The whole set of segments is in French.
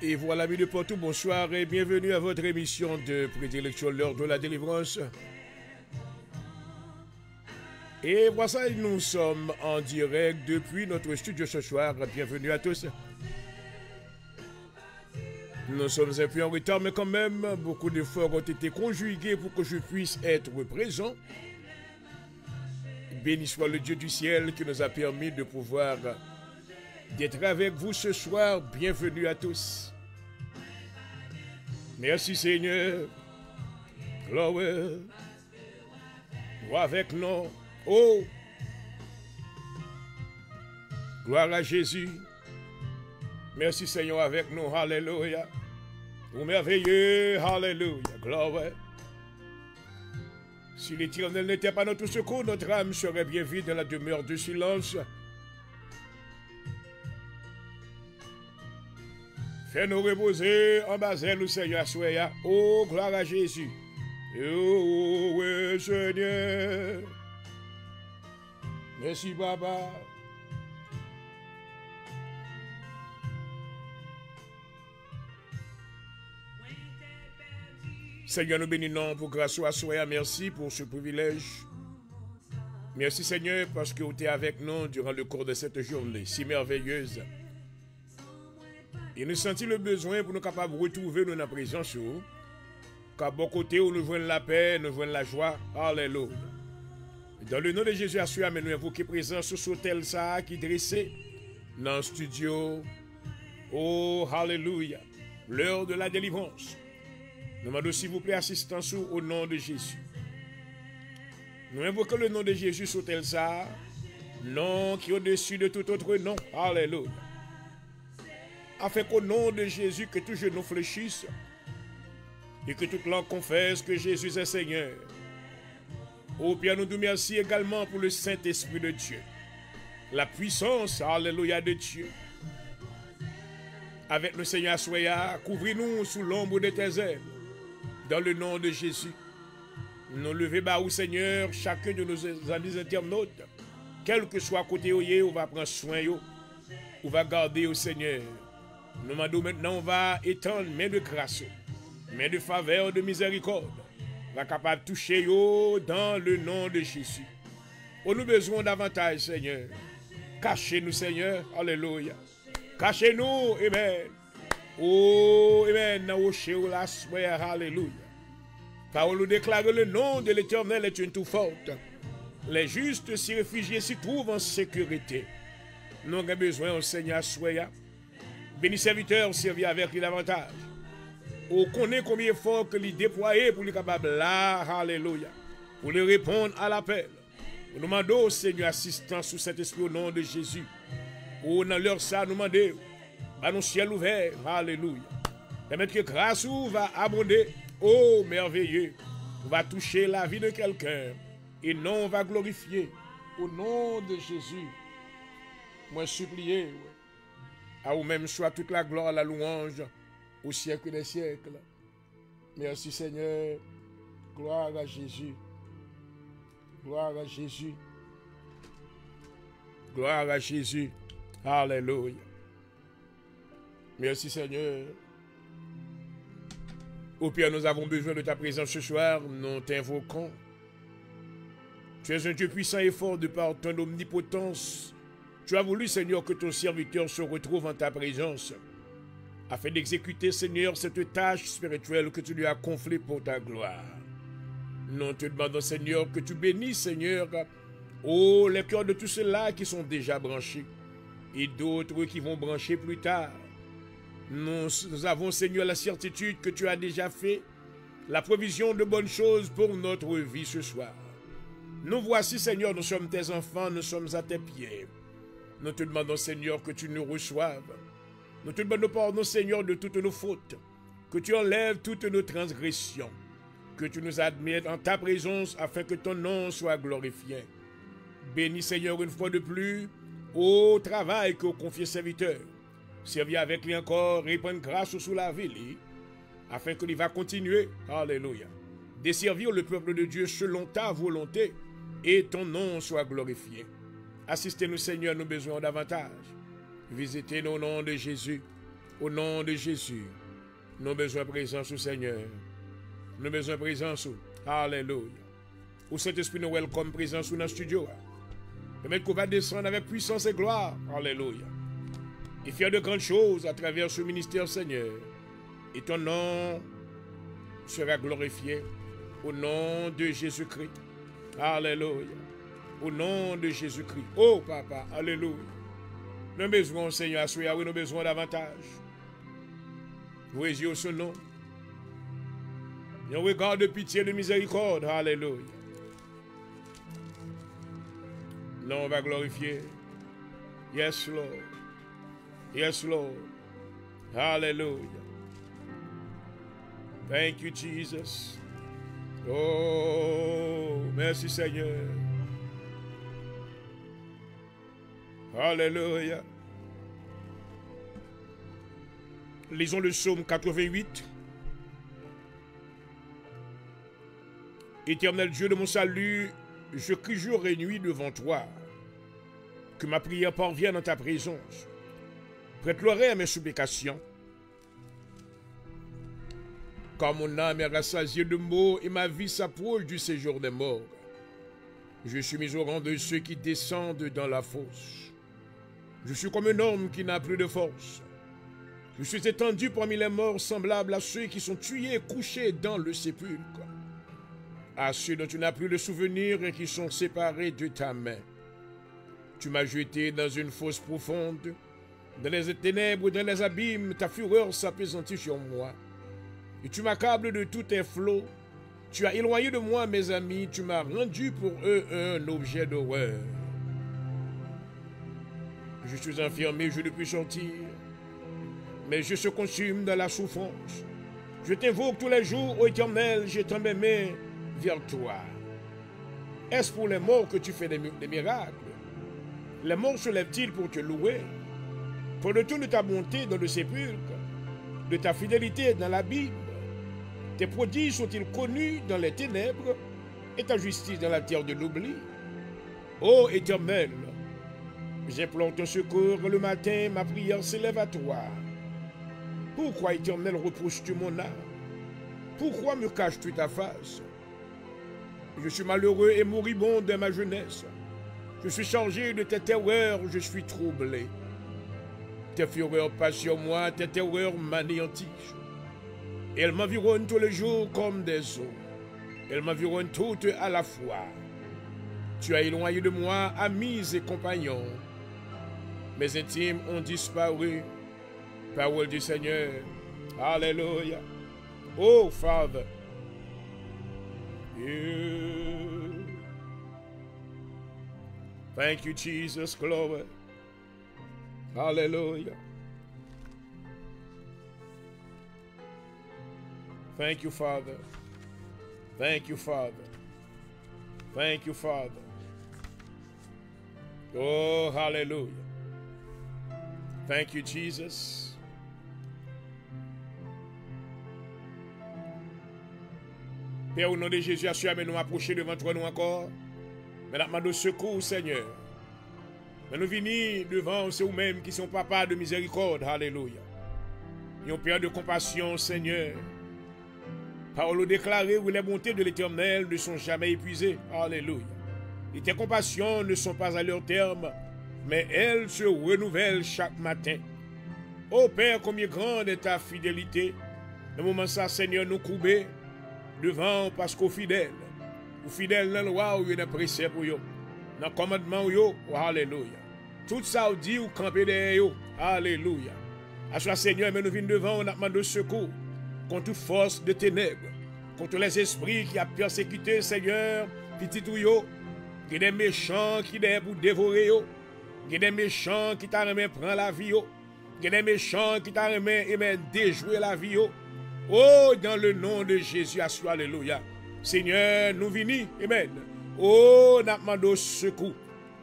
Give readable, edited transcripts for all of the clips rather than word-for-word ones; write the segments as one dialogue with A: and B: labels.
A: Et voilà, amis de partout, bonsoir et bienvenue à votre émission de prédilection, l'heure de la délivrance. Et voilà, nous sommes en direct depuis notre studio ce soir. Bienvenue à tous. Nous sommes un peu en retard, mais quand même, beaucoup d'efforts ont été conjugués pour que je puisse être présent. Béni soit le Dieu du ciel qui nous a permis de pouvoir d'être avec vous ce soir. Bienvenue à tous. Merci Seigneur. Gloire. Gloire avec nous. Oh. Gloire à Jésus. Merci Seigneur avec nous. Alléluia. Vous merveilleux. Alléluia. Gloire. Si l'Éternel n'était pas notre secours, notre âme serait bien vide dans la demeure de silence. Fais-nous reposer en basel, Seigneur, soya. Oh, gloire à Jésus. Oh, oui, Seigneur. Merci, Papa. Seigneur, nous bénissons pour grâce à soya. Merci pour ce privilège. Merci, Seigneur, parce que tu es avec nous durant le cours de cette journée si merveilleuse. Et nous sentons le besoin pour nous capables de retrouver notre présence. Car bon côté où nous voyons la paix, nous voyons la joie. Alléluia. Dans le nom de Jésus, assurez nous invoquer présence sur l'hôtel ça qui est dressé dans le studio. Oh, alléluia. L'heure de la délivrance. Nous demandons s'il vous plaît assistance au nom de Jésus. Nous invoquons le nom de Jésus sur l'hôtel ça. Nom qui est au-dessus de tout autre nom. Alléluia. Afin qu'au nom de Jésus, que tout genou fléchisse et que toute langue confesse que Jésus est Seigneur. Au Père, nous nous remercions également pour le Saint-Esprit de Dieu. La puissance, alléluia, de Dieu. Avec le Seigneur, soyez, couvrez-nous sous l'ombre de tes ailes. Dans le nom de Jésus. Nous levons bas au Seigneur, chacun de nos amis internautes. Quel que soit côté où on va prendre soin, on va garder au Seigneur. Nous demandons maintenant, on va étendre main de grâce, main de faveur, de miséricorde. On va capable de toucher dans le nom de Jésus. On a besoin davantage, Seigneur. Cachez-nous, Seigneur. Alléluia. Cachez-nous. Amen. Oh, Amen. Alléluia. Parole nous déclare le nom de l'Éternel est une tout forte. Les justes s'y réfugiés s'y trouvent en sécurité. Nous avons besoin au Seigneur, soya. Béni serviteur, servir avec lui davantage. On connaît combien fort que lui déployer pour lui capable là, alléluia, pour lui répondre à l'appel. Nous demandons au Seigneur assistance sous cet esprit au nom de Jésus. Pour dans l'heure ça, nous demandons à nos ciel ouvert, alléluia. Permettre que grâce va abonder, oh merveilleux, va toucher la vie de quelqu'un et non on va glorifier au nom de Jésus. Moi supplier. À vous-même soit toute la gloire, la louange, au siècle des siècles. Merci Seigneur. Gloire à Jésus. Gloire à Jésus. Gloire à Jésus. Alléluia. Merci Seigneur. Au Père, nous avons besoin de ta présence ce soir. Nous t'invoquons. Tu es un Dieu puissant et fort de par ton omnipotence. Tu as voulu, Seigneur, que ton serviteur se retrouve en ta présence, afin d'exécuter, Seigneur, cette tâche spirituelle que tu lui as confiée pour ta gloire. Nous te demandons, Seigneur, que tu bénisses, Seigneur, oh, les cœurs de tous ceux-là qui sont déjà branchés, et d'autres qui vont brancher plus tard. Nous avons, Seigneur, la certitude que tu as déjà fait la provision de bonnes choses pour notre vie ce soir. Nous voici, Seigneur, nous sommes tes enfants, nous sommes à tes pieds. Nous te demandons, Seigneur, que tu nous reçoives. Nous te demandons pardon, Seigneur, de toutes nos fautes. Que tu enlèves toutes nos transgressions. Que tu nous admettes en ta présence afin que ton nom soit glorifié. Bénis, Seigneur, une fois de plus, au travail que confie serviteur. Servir avec lui encore, répandre grâce sous la ville, afin qu'il va continuer, alléluia, de servir le peuple de Dieu selon ta volonté et ton nom soit glorifié. Assistez-nous, Seigneur, nous besoin davantage. Visitez-nous au nom de Jésus. Au nom de Jésus, nous avons besoin de présence au Seigneur. Nous avons besoin de présence. Alléluia. Au Saint-Esprit, nous welcome présence dans le studio. Permettre qu'on va descendre avec puissance et gloire. Alléluia. Et faire de grandes choses à travers ce ministère, Seigneur. Et ton nom sera glorifié. Au nom de Jésus-Christ. Alléluia. Au nom de Jésus-Christ. Oh, Papa. Alléluia. Nous avons besoin, Seigneur, nous avons besoin davantage. Vous voyez ce nom. Et un regard de pitié et de miséricorde. Alléluia. Non, on va glorifier. Yes, Lord. Yes, Lord. Hallelujah. Thank you, Jesus. Oh, merci, Seigneur. Hallelujah. Lisons le psaume 88. Éternel Dieu de mon salut, je crie jour et nuit devant toi. Que ma prière parvienne dans ta présence. Prête l'oreille à mes supplications. Car mon âme est rassasiée de maux et ma vie s'approche du séjour des morts. Je suis mis au rang de ceux qui descendent dans la fosse. Je suis comme un homme qui n'a plus de force. Je suis étendu parmi les morts, semblable à ceux qui sont tués et couchés dans le sépulcre. À ceux dont tu n'as plus de souvenir et qui sont séparés de ta main. Tu m'as jeté dans une fosse profonde, dans les ténèbres, dans les abîmes, ta fureur s'apaisantit sur moi. Et tu m'accables de tous tes flots. Tu as éloigné de moi mes amis, tu m'as rendu pour eux un objet d'horreur. Je suis enfermé, je ne puis sortir. Mes yeux se consument dans la souffrance. Je t'invoque tous les jours, ô Éternel, j'étends mes mains vers toi. Est-ce pour les morts que tu fais des miracles? Les morts se lèvent-ils pour te louer? Pour le tour de ta bonté dans le sépulcre, de ta fidélité dans l'abîme, tes prodiges sont-ils connus dans les ténèbres et ta justice dans la terre de l'oubli? Ô Éternel, j'implore ton secours le matin, ma prière s'élève à toi. Pourquoi, Éternel, reproches-tu mon âme? Pourquoi me caches-tu ta face? Je suis malheureux et moribond de ma jeunesse. Je suis chargé de tes terreurs, je suis troublé. Tes fureurs passent sur moi, tes terreurs m'anéantissent. Elles m'environnent tous les jours comme des eaux. Elles m'environnent toutes à la fois. Tu as éloigné de moi amis et compagnons. Mes intimes ont disparu. Parole du Seigneur. Alléluia. Oh, Father. Thank you, Jesus. Glory. Hallelujah. Thank you, Father. Thank you, Father. Thank you, Father. Oh, hallelujah. Thank you, Jesus. Père, au nom de Jésus, assure-moi nous approcher devant toi nous encore. Mais nous demandons secours, Seigneur. Mais nous venons devant ceux mêmes qui sont papa de miséricorde. Alléluia. Nous Père de compassion, Seigneur. Parole déclarée où les bontés de l'Éternel ne sont jamais épuisées. Alléluia. Et tes compassions ne sont pas à leur terme, mais elles se renouvellent chaque matin. Ô Père, combien grande est ta fidélité. Dans le moment ça, Seigneur, nous couper devant parce qu'au fidèle. Ou fidèle dans la loi ou dans le précepte ou dans le commandement ou alléluia. Tout ça ou dit ou camper derrière ou alléluia. À ce Seigneur, mais nous venons devant, on a demandé secours contre toute force de ténèbres, contre les esprits qui a persécuté Seigneur, petit ou yo, qui des méchants qui des pour dévorer yo, qui des méchants qui t'a remis prendre la vie yo, qui des méchants qui t'a remis déjouer la vie yo. Oh, dans le nom de Jésus, alléluia. Seigneur, nous venons, amen. Oh, nous demandons secours.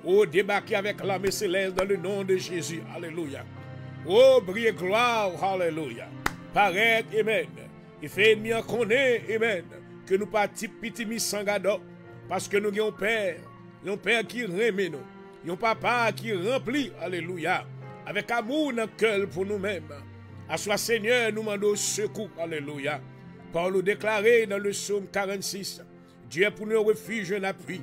A: Oh, débarquer avec l'armée céleste dans le nom de Jésus, alléluia. Oh, brille gloire, alléluia. Paraître, amen. Il fait ennemi en connaît, amen. Que nous partis petit mis sangado. Parce que nous avons un père qui remet nous. Un papa qui remplit, alléluia. Avec amour dans le cœur pour nous-mêmes. À soi, Seigneur, nous demandons secours. Alléluia. Paul nous déclarait dans le psaume 46, Dieu est pour nous un refuge, un appui.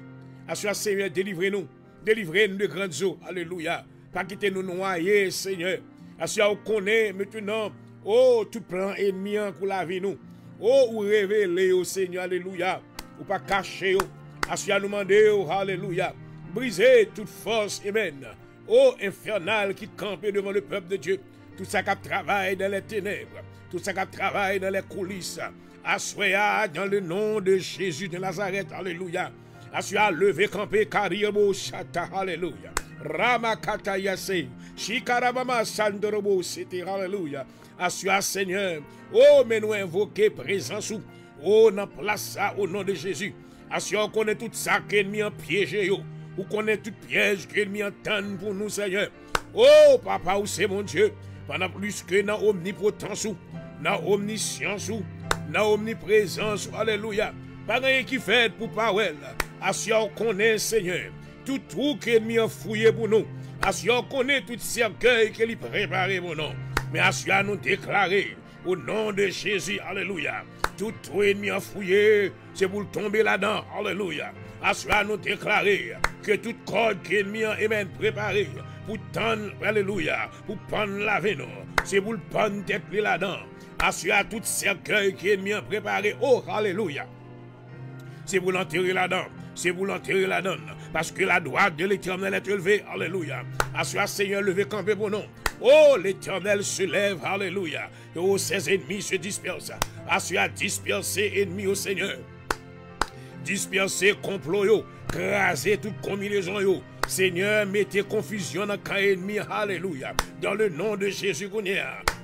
A: À soi, Seigneur, délivrez-nous. Délivrez-nous de grandes eaux. Alléluia. Pas quitter nous noyer, Seigneur. À soi, on connaît maintenant, oh, tout plan ennemi pour la vie nous. Oh, ou révéler au Seigneur, alléluia. Ou pas cacher, à soi, nous demander, alléluia. Briser toute force, amen. Oh, infernal qui campait devant le peuple de Dieu. Tout ça qui travaille dans les ténèbres. Tout ça qui travaille dans les coulisses. Assoya dans le nom de Jésus de Nazareth. Alléluia. Assoya levé campé Kariabo Shata. Alléluia. Ramakata Yase. Shikarabama Sandorobo City. Alléluia. Assoya Seigneur. Oh, mais nous invoquer présence. Oh, dans place ça au nom de Jésus. Assoya on connaît tout ça qu'ennemi en piégé. Ou connaît tout piège qu'ennemi entend pour nous, Seigneur. Oh, papa, où c'est mon Dieu. Pendant plus que dans omnipotence, dans omniscience, dans omniprésence, alléluia. Pas rien qui fait pour parole. Assis on connaît, Seigneur, tout trou qu'ennemi a fouillé pour nous. Assis on connaît tout cercueil qu'il a préparé pour nous. Mais assis à nous déclarer, au nom de Jésus, alléluia. Tout trou ennemi a fouillé, c'est pour tomber là-dedans, alléluia. Assis à nous déclarer que toute corde qu'ennemi a préparé pour tendre, alléluia, pour prendre la veine, c'est pour le prendre tête là-dedans. Assis à tout cercueil qu'ennemi a préparé, oh, alléluia. C'est pour l'enterrer là-dedans. C'est pour l'enterrer là-dedans. Parce que la droite de l'Éternel est élevée. Alléluia. Assis à Seigneur, levé campé pour nous. Oh, l'Éternel se lève. Alléluia. Et oh, ses ennemis se dispersent. Assis à disperser ennemis au Seigneur. Disperser complot yo. Craser toute combinaison yo. Seigneur, mettez confusion dans le camp ennemi. Alléluia. Dans le nom de Jésus,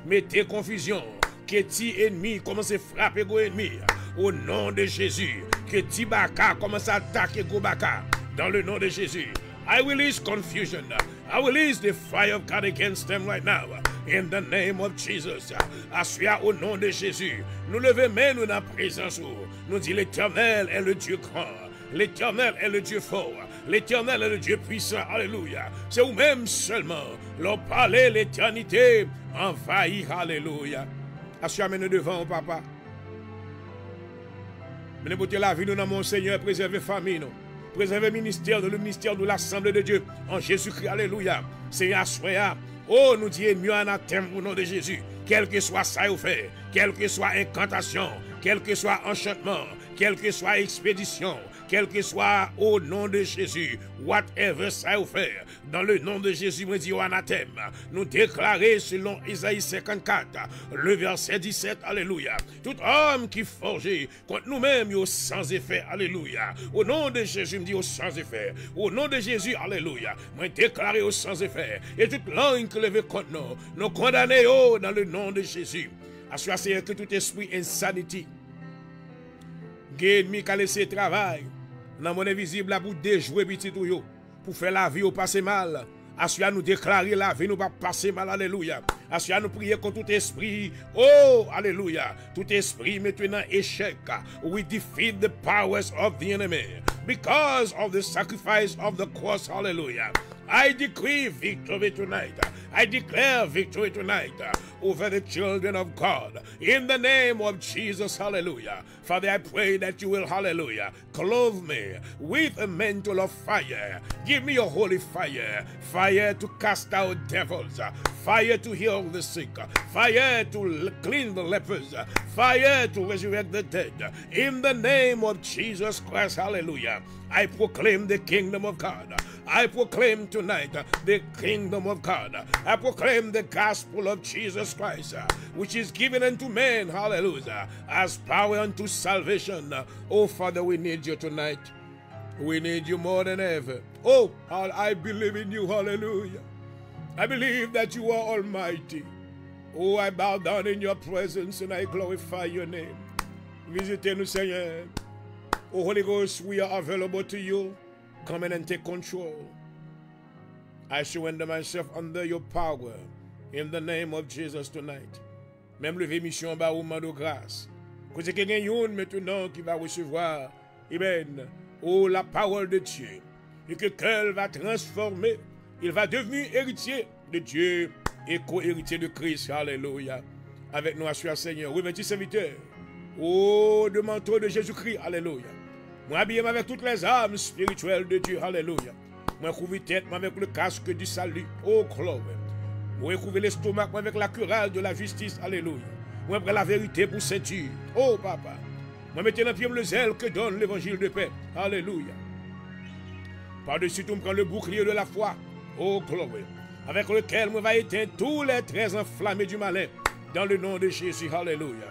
A: mettez confusion. Que ti ennemi commence à frapper go ennemi. Au nom de Jésus. Que ti baka commence à attaquer go baka. Dans le nom de Jésus. I release confusion. I release the fire of God against them right now. In the name of Jesus. Assoya au nom de Jésus. Nous levons main nous dans la présence. Nous dit l'Éternel est le Dieu grand. L'Éternel est le Dieu fort. L'Éternel est le Dieu puissant. Alléluia. C'est vous-même seulement. L'on parlait l'éternité envahit. Alléluia. Assoya nous devant, papa. Menez porter la vie nous dans mon Seigneur, préserver famille nous. Préserver le ministère de l'Assemblée de Dieu en Jésus-Christ. Alléluia. Seigneur, soyez. Oh, nous disons mieux anathème au nom de Jésus. Quel que soit ça ou fait, quelle que soit incantation, quel que soit enchantement, quelle que soit expédition, quel que soit au nom de Jésus, whatever ça ou fait, dans le nom de Jésus, nous disons anathème. Nous déclarer selon Isaïe 54, le verset 17, alléluia. Tout homme qui forge contre nous-mêmes, au sans effet, alléluia. Au nom de Jésus, me dit au sans effet. Au nom de Jésus, alléluia. Moi déclarer au sans effet. Et toute langue qui lève contre nous, nous condamner dans le nom de Jésus. Assurez que tout esprit insanity, ennemi qui a laissé travail, dans mon invisible pour déjouer petit tout yo, pour faire la vie au passer mal. Assurez nous déclarer la vie nous pas passer mal, alléluia. Assurez nous prier contre tout esprit, oh, alléluia. Tout esprit maintenant échec. We defeat the powers of the enemy because of the sacrifice of the cross, hallelujah. I decree victory tonight. I declare victory tonight over the children of God. In the name of Jesus, hallelujah. Father, I pray that you will, hallelujah, clothe me with a mantle of fire. Give me your holy fire. Fire to cast out devils. Fire to heal the sick. Fire to clean the lepers. Fire to resurrect the dead. In the name of Jesus Christ, hallelujah. I proclaim the kingdom of God. I proclaim tonight the kingdom of God. I proclaim the gospel of Jesus Christ, which is given unto men, hallelujah, as power unto salvation. Oh, Father, we need you tonight. We need you more than ever. Oh, I believe in you, hallelujah. I believe that you are almighty. Oh, I bow down in your presence and I glorify your name. Visitez-nous, Seigneur. Oh, Holy Ghost, we are available to you. Come in and take control. I surrender myself under your power in the name of Jesus tonight. Même lever mission ba ou mando grâce. Que c'est quelqu'un yon maintenant qui va recevoir, amen, oh, la parole de Dieu. Et que cœur va transformer. Il va devenir héritier de Dieu et co-héritier de Christ. Alléluia. Avec nous, assure Seigneur. Revêtis serviteur. Oh, de manteau de Jésus-Christ. Alléluia. Moi, habillé avec toutes les âmes spirituelles de Dieu. Alléluia. Moi, couvre tête avec le casque du salut. Oh, gloire. Moi, couvre l'estomac avec la cuirasse de la justice. Alléluia. Moi, prends la vérité pour ceinture. Oh, papa. Moi, mettez dans pied le zèle que donne l'évangile de paix. Alléluia. Par-dessus tout, me prend le bouclier de la foi. Oh, gloire. Avec lequel moi va éteindre tous les traits enflammés du malin. Dans le nom de Jésus. Alléluia.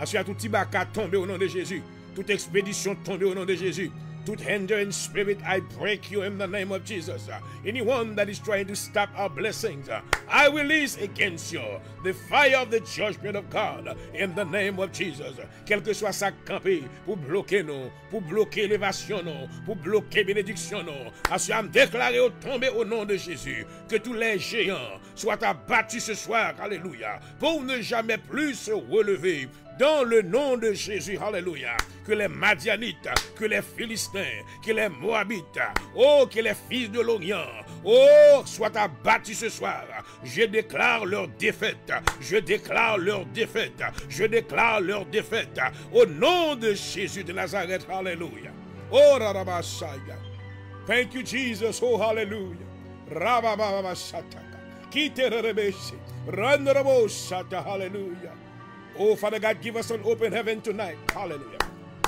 A: Assure tout petit baka tomber au nom de Jésus. Toute expédition tomber au nom de Jésus. Toute hindering spirit, I break you in the name of Jesus. Anyone that is trying to stop our blessings, I release against you the fire of the judgment of God in the name of Jesus. Quel que soit sa campé pour bloquer nous, pour bloquer l'évasion, pour bloquer bénédiction, assure déclarer au tomber au nom de Jésus que tous les géants soient abattus ce soir, alléluia, pour ne jamais plus se relever. Dans le nom de Jésus, alléluia, que les Madianites, que les Philistins, que les Moabites, oh, que les fils de l'Orient, oh, soient abattus ce soir. Je déclare leur défaite, je déclare leur défaite, je déclare leur défaite, au nom de Jésus de Nazareth, alléluia. Oh, Rababashaya. Thank you, Jesus, oh, hallelujah. Rabababashataka. Kiterebeshe. Randarabosata, hallelujah. Oh, Father God, give us an open heaven tonight. Hallelujah.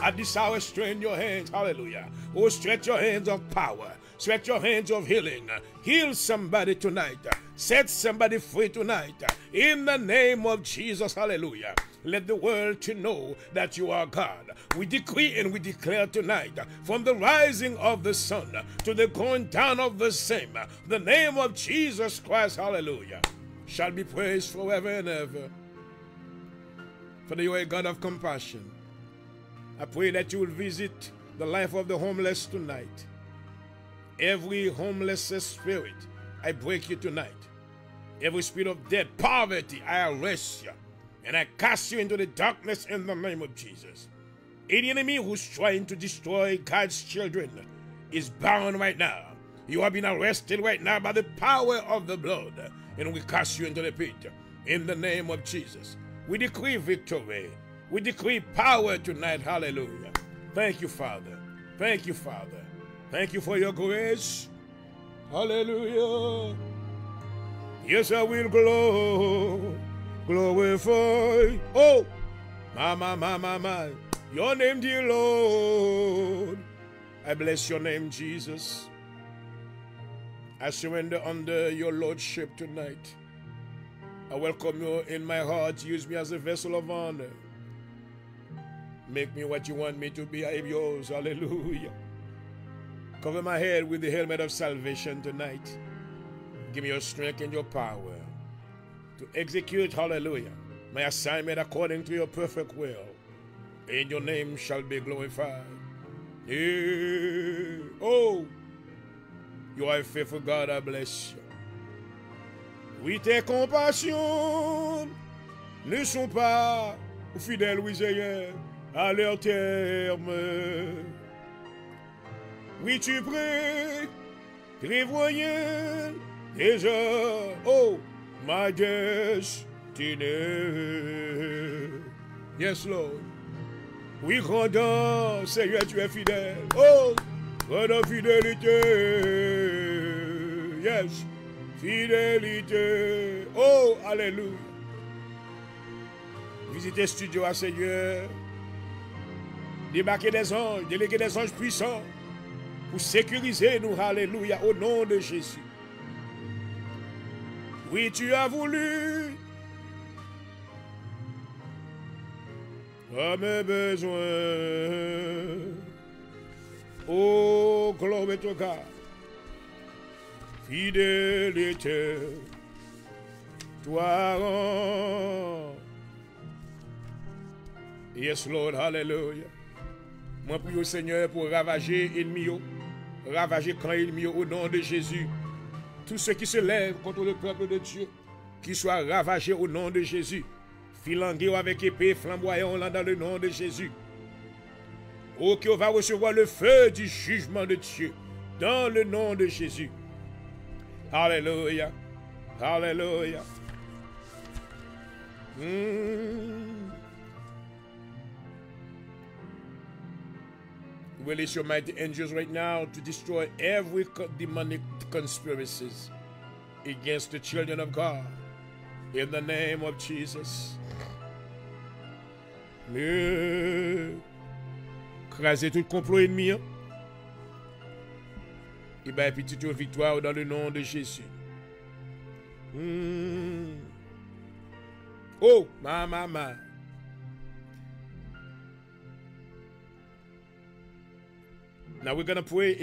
A: At this hour, strengthen your hands. Hallelujah. Oh, stretch your hands of power. Stretch your hands of healing. Heal somebody tonight. Set somebody free tonight. In the name of Jesus. Hallelujah. Let the world to know that you are God. We decree and we declare tonight, from the rising of the sun to the going down of the same, the name of Jesus Christ, hallelujah, shall be praised forever and ever. For you are a God of compassion. I pray that you will visit the life of the homeless tonight. Every homeless spirit, I break you tonight. Every spirit of death, poverty, I arrest you. And I cast you into the darkness in the name of Jesus. Any enemy who's trying to destroy God's children is bound right now. You have been arrested right now by the power of the blood. And we cast you into the pit in the name of Jesus. We decree victory. We decree power tonight. Hallelujah. Thank you, Father. Thank you, Father. Thank you for your grace. Hallelujah. Yes, I will glorify. Oh, my. Your name, dear Lord. I bless your name, Jesus. I surrender under your lordship tonight. I welcome you in my heart. Use me as a vessel of honor. Make me what you want me to be. I am yours. Hallelujah. Cover my head with the helmet of salvation tonight. Give me your strength and your power to execute, hallelujah, my assignment according to your perfect will. And your name shall be glorified. Yeah. Oh, you are a faithful God. I bless you. Oui, tes compassions ne sont pas fidèles, oui, Seigneur, à leur terme. Oui, tu prévoyais déjà, oh, my destiny. Yes, Lord. Oui, grandant, Seigneur, tu es fidèle. Oh, grandant fidélité. Yes. Fidélité. Oh, alléluia. Visitez studio à Seigneur. Débarquez des anges, déléguez des anges puissants pour sécuriser nous, alléluia, au nom de Jésus. Oui, tu as voulu à mes besoins. Oh, gloire à ton God. Fidélité, toi rend. Yes, Lord, hallelujah. Moi prie au Seigneur pour ravager ennemi, ravager camp ennemi au nom de Jésus. Tous ceux qui se lèvent contre le peuple de Dieu, qu'ils soient ravagés au nom de Jésus. Filangués avec épée, flamboyant dans le nom de Jésus. Oh, qu'on va recevoir le feu du jugement de Dieu dans le nom de Jésus. Hallelujah. Hallelujah. Release your mighty angels right now to destroy every demonic conspiracies against the children of God. In the name of Jesus. Craser tout complot ennemi. Et bien, petite victoire dans le nom de Jésus. Oh, ma. Now we're going to pray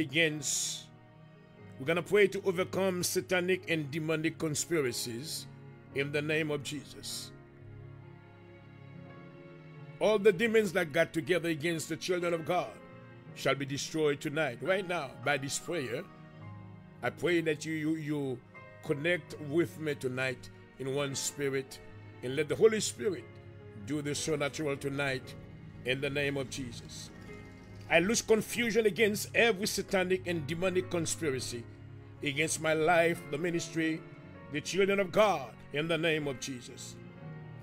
A: to overcome satanic and demonic conspiracies in the name of Jesus. All the demons that got together against the children of God shall be destroyed tonight. Right now, by this prayer, I pray that you connect with me tonight in one spirit and let the Holy Spirit do the supernatural tonight in the name of Jesus. I lose confusion against every satanic and demonic conspiracy against my life, the ministry, the children of God, in the name of Jesus.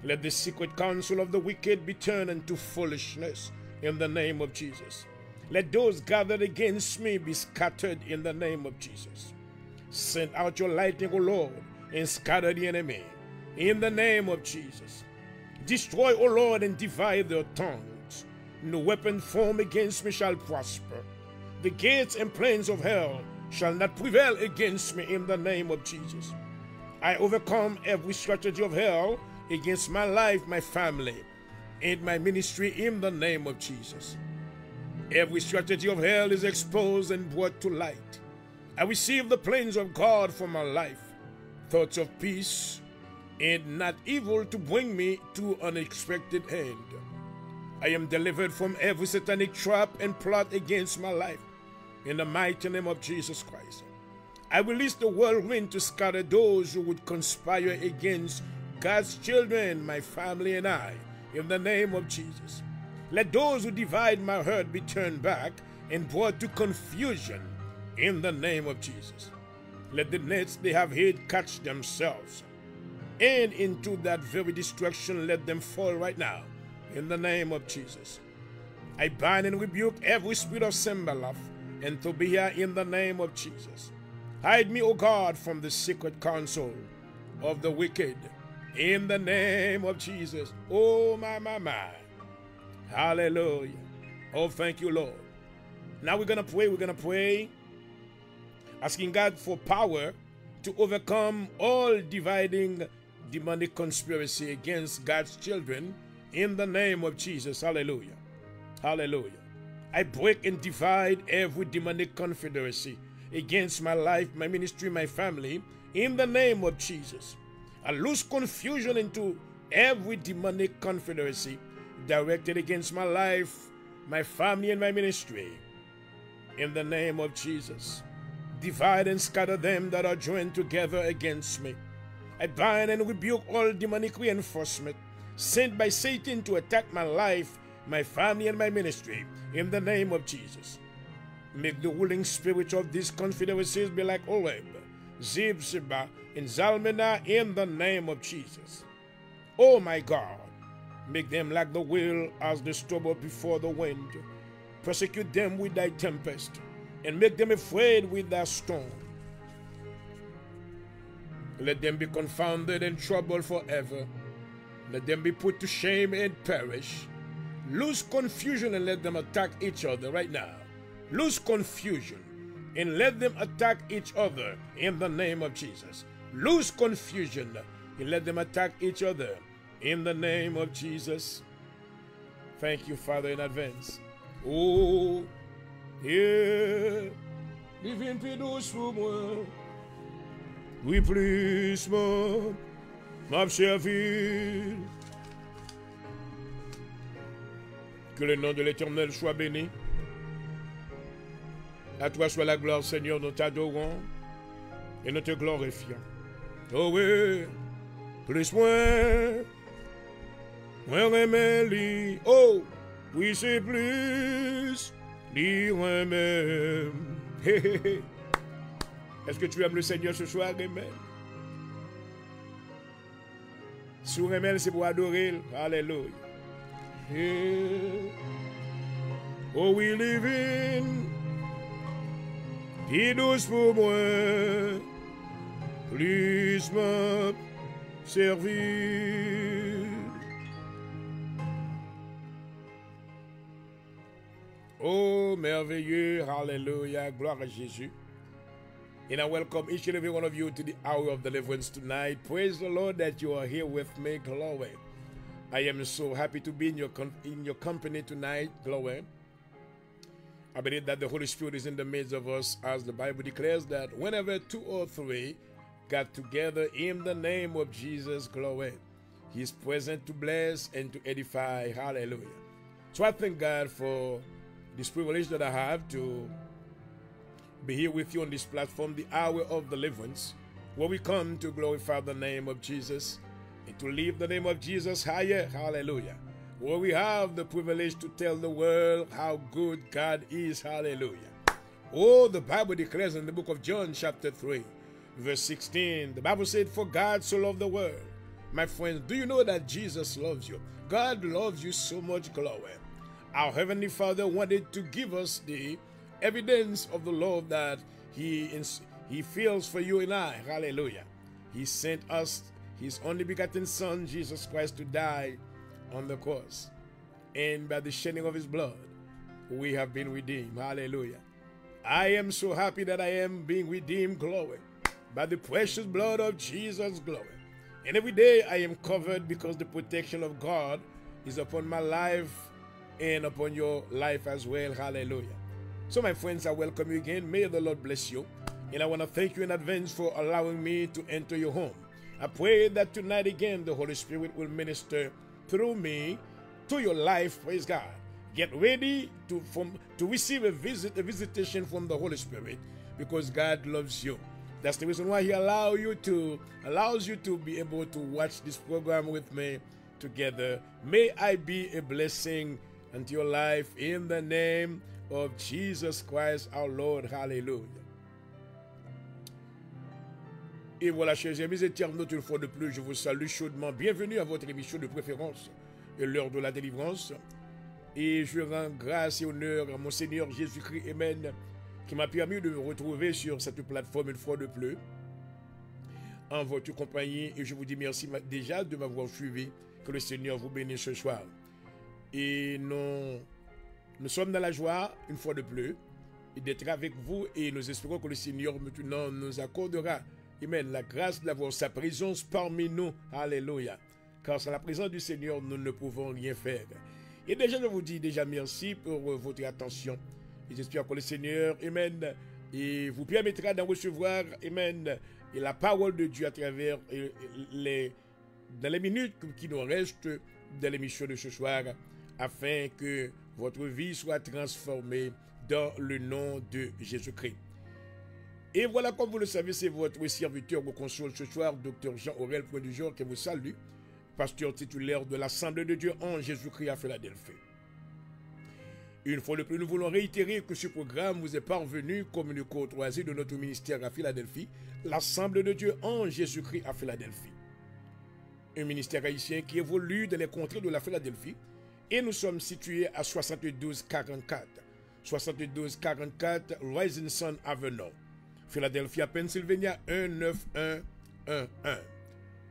A: Let the secret counsel of the wicked be turned into foolishness in the name of Jesus. Let those gathered against me be scattered in the name of Jesus. Send out your lightning, O Lord, and scatter the enemy in the name of Jesus. Destroy, O Lord, and divide their tongues. No weapon formed against me shall prosper. The gates and plains of hell shall not prevail against me in the name of Jesus. I overcome every strategy of hell against my life, my family, and my ministry in the name of Jesus. Every strategy of hell is exposed and brought to light. I receive the plans of God for my life, thoughts of peace and not evil to bring me to unexpected end. I am delivered from every satanic trap and plot against my life in the mighty name of Jesus Christ. I release the whirlwind to scatter those who would conspire against God's children, my family, and I, in the name of Jesus. Let those who divide my herd be turned back and brought to confusion in the name of Jesus. Let the nets they have hid catch themselves, and into that very destruction let them fall right now, in the name of Jesus. I bind and rebuke every spirit of Sembalaf and Tobiah in the name of Jesus. Hide me, O God, from the secret counsel of the wicked in the name of Jesus. Oh, my. Hallelujah. Oh, thank you, Lord. Now we're going to pray, asking God for power to overcome all dividing demonic conspiracy against God's children in the name of Jesus. Hallelujah. Hallelujah. I break and divide every demonic confederacy against my life, my ministry, my family, in the name of Jesus. I lose confusion into every demonic confederacy directed against my life, my family, and my ministry, in the name of Jesus. Divide and scatter them that are joined together against me. I bind and rebuke all demonic reinforcement sent by Satan to attack my life, my family, and my ministry, in the name of Jesus. Make the ruling spirits of these confederacies be like Oreb, Zeb, Sheba, and Zalmunna in the name of Jesus. Oh my God, make them like the wheel as the stubble before the wind. Persecute them with thy tempest, and make them afraid with thy storm. Let them be confounded and troubled forever. Let them be put to shame and perish. Lose confusion and let them attack each other right now. Lose confusion and let them attack each other in the name of Jesus. Lose confusion and let them attack each other in the name of Jesus. Thank you, Father, in advance. Oh, yeah. Divine paix douce pour moi. Oui, plus, m'a servi. Que le nom de l'Éternel soit béni. À toi soit la gloire, Seigneur, nous t'adorons et nous te glorifions. Oh oui, plus moins remets li. Oh, oui, c'est plus, li remets. Est-ce que tu aimes le Seigneur ce soir? Amen. Si vous aimez, c'est pour adorer. Alléluia. Oh, we live in. Qui douce pour moi. Plus me servir. Oh, merveilleux. Hallelujah. Gloire à Jésus. And I welcome each and every one of you to the hour of deliverance tonight. Praise the Lord that you are here with me. Glory. I am so happy to be in your company tonight. Glory. I believe that the Holy Spirit is in the midst of us, as the Bible declares that whenever 2 or 3 got together in the name of Jesus, glory, He is present to bless and to edify. Hallelujah. So I thank God for this privilege that I have to be here with you on this platform, the hour of deliverance, where we come to glorify the name of Jesus and to lift the name of Jesus higher. Hallelujah. Where we have the privilege to tell the world how good God is. Hallelujah. Oh, the Bible declares in the book of John chapter 3, verse 16, the Bible said, "For God so loved the world." My friends, do you know that Jesus loves you? God loves you so much. Glory. Our Heavenly Father wanted to give us the evidence of the love that He feels for you and I. Hallelujah. He sent us His only begotten Son, Jesus Christ, to die on the cross. And by the shedding of His blood, we have been redeemed. Hallelujah. I am so happy that I am being redeemed, glory, by the precious blood of Jesus, glory. And every day I am covered because the protection of God is upon my life and upon your life as well. Hallelujah. So my friends, I welcome you again. May the Lord bless you. And I want to thank you in advance for allowing me to enter your home. I pray that tonight again the Holy Spirit will minister through me to your life. Praise God. Get ready to receive a visitation from the Holy Spirit, because God loves you. That's the reason why He allows you to be able to watch this program with me together. May I be a blessing unto your life in the name of Jesus Christ our Lord. Hallelujah. Et voilà, chers amis internautes, une fois de plus, je vous salue chaudement. Bienvenue à votre émission de préférence, l'heure de la délivrance. Et je rends grâce et honneur à mon Seigneur Jésus-Christ, Amen, qui m'a permis de me retrouver sur cette plateforme une fois de plus, en votre compagnie. Et je vous dis merci déjà de m'avoir suivi. Que le Seigneur vous bénisse ce soir. Et nous sommes dans la joie, une fois de plus, d'être avec vous, et nous espérons que le Seigneur maintenant nous accordera, amen, la grâce d'avoir sa présence parmi nous. Alléluia. Car sans la présence du Seigneur, nous ne pouvons rien faire. Et déjà, je vous dis déjà merci pour votre attention. Et j'espère que le Seigneur, amen, et vous permettra d'en recevoir, amen, et la parole de Dieu à travers dans les minutes qui nous restent de l'émission de ce soir, afin que votre vie soit transformée dans le nom de Jésus-Christ. Et voilà, comme vous le savez, c'est votre serviteur au console ce soir, Dr Jean-Aurel Point du Jour, qui vous salue, pasteur titulaire de l'Assemblée de Dieu en Jésus-Christ à Philadelphie. Une fois de plus, nous voulons réitérer que ce programme vous est parvenu comme une courtoisie de notre ministère à Philadelphie, l'Assemblée de Dieu en Jésus-Christ à Philadelphie. Un ministère haïtien qui évolue dans les contrées de la Philadelphie, et nous sommes situés à 7244 Rising Sun Avenue, Philadelphia, Pennsylvania 19111.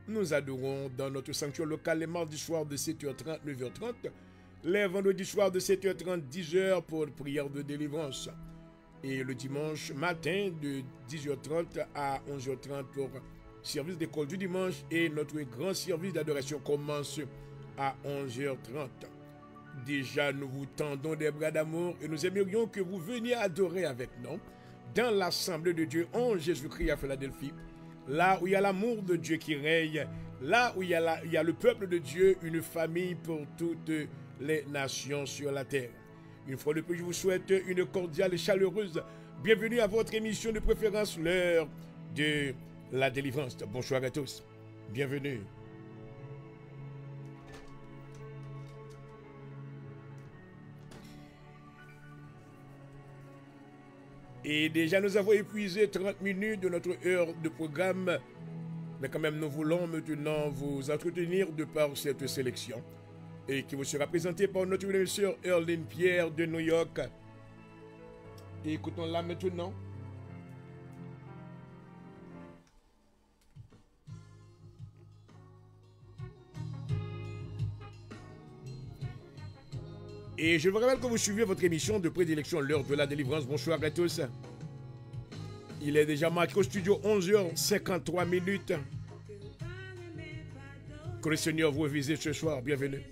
A: Nous adorons dans notre sanctuaire local les mardis soirs de 7h30, 9h30, les vendredis soirs de 7h30, 10h pour prière de délivrance, et le dimanche matin de 10h30 à 11h30 pour service d'école du dimanche, et notre grand service d'adoration commence à 11h30. Déjà, nous vous tendons des bras d'amour et nous aimerions que vous veniez adorer avec nous dans l'Assemblée de Dieu en Jésus-Christ à Philadelphie, là où il y a l'amour de Dieu qui règne, là où il y a le peuple de Dieu, une famille pour toutes les nations sur la terre. Une fois de plus, je vous souhaite une cordiale et chaleureuse bienvenue à votre émission de préférence, l'heure de la délivrance. Bonsoir à tous. Bienvenue. Et déjà, nous avons épuisé 30 minutes de notre heure de programme Mais quand même, nous voulons maintenant vous entretenir de par cette sélection et qui vous sera présentée par notre sœur Erline Pierre de New York. Et écoutons-la maintenant. Et je vous rappelle que vous suivez votre émission de prédilection, l'heure de la délivrance. Bonsoir à tous. Il est déjà marqué au studio 11h53. Que le Seigneur vous visite ce soir. Bienvenue.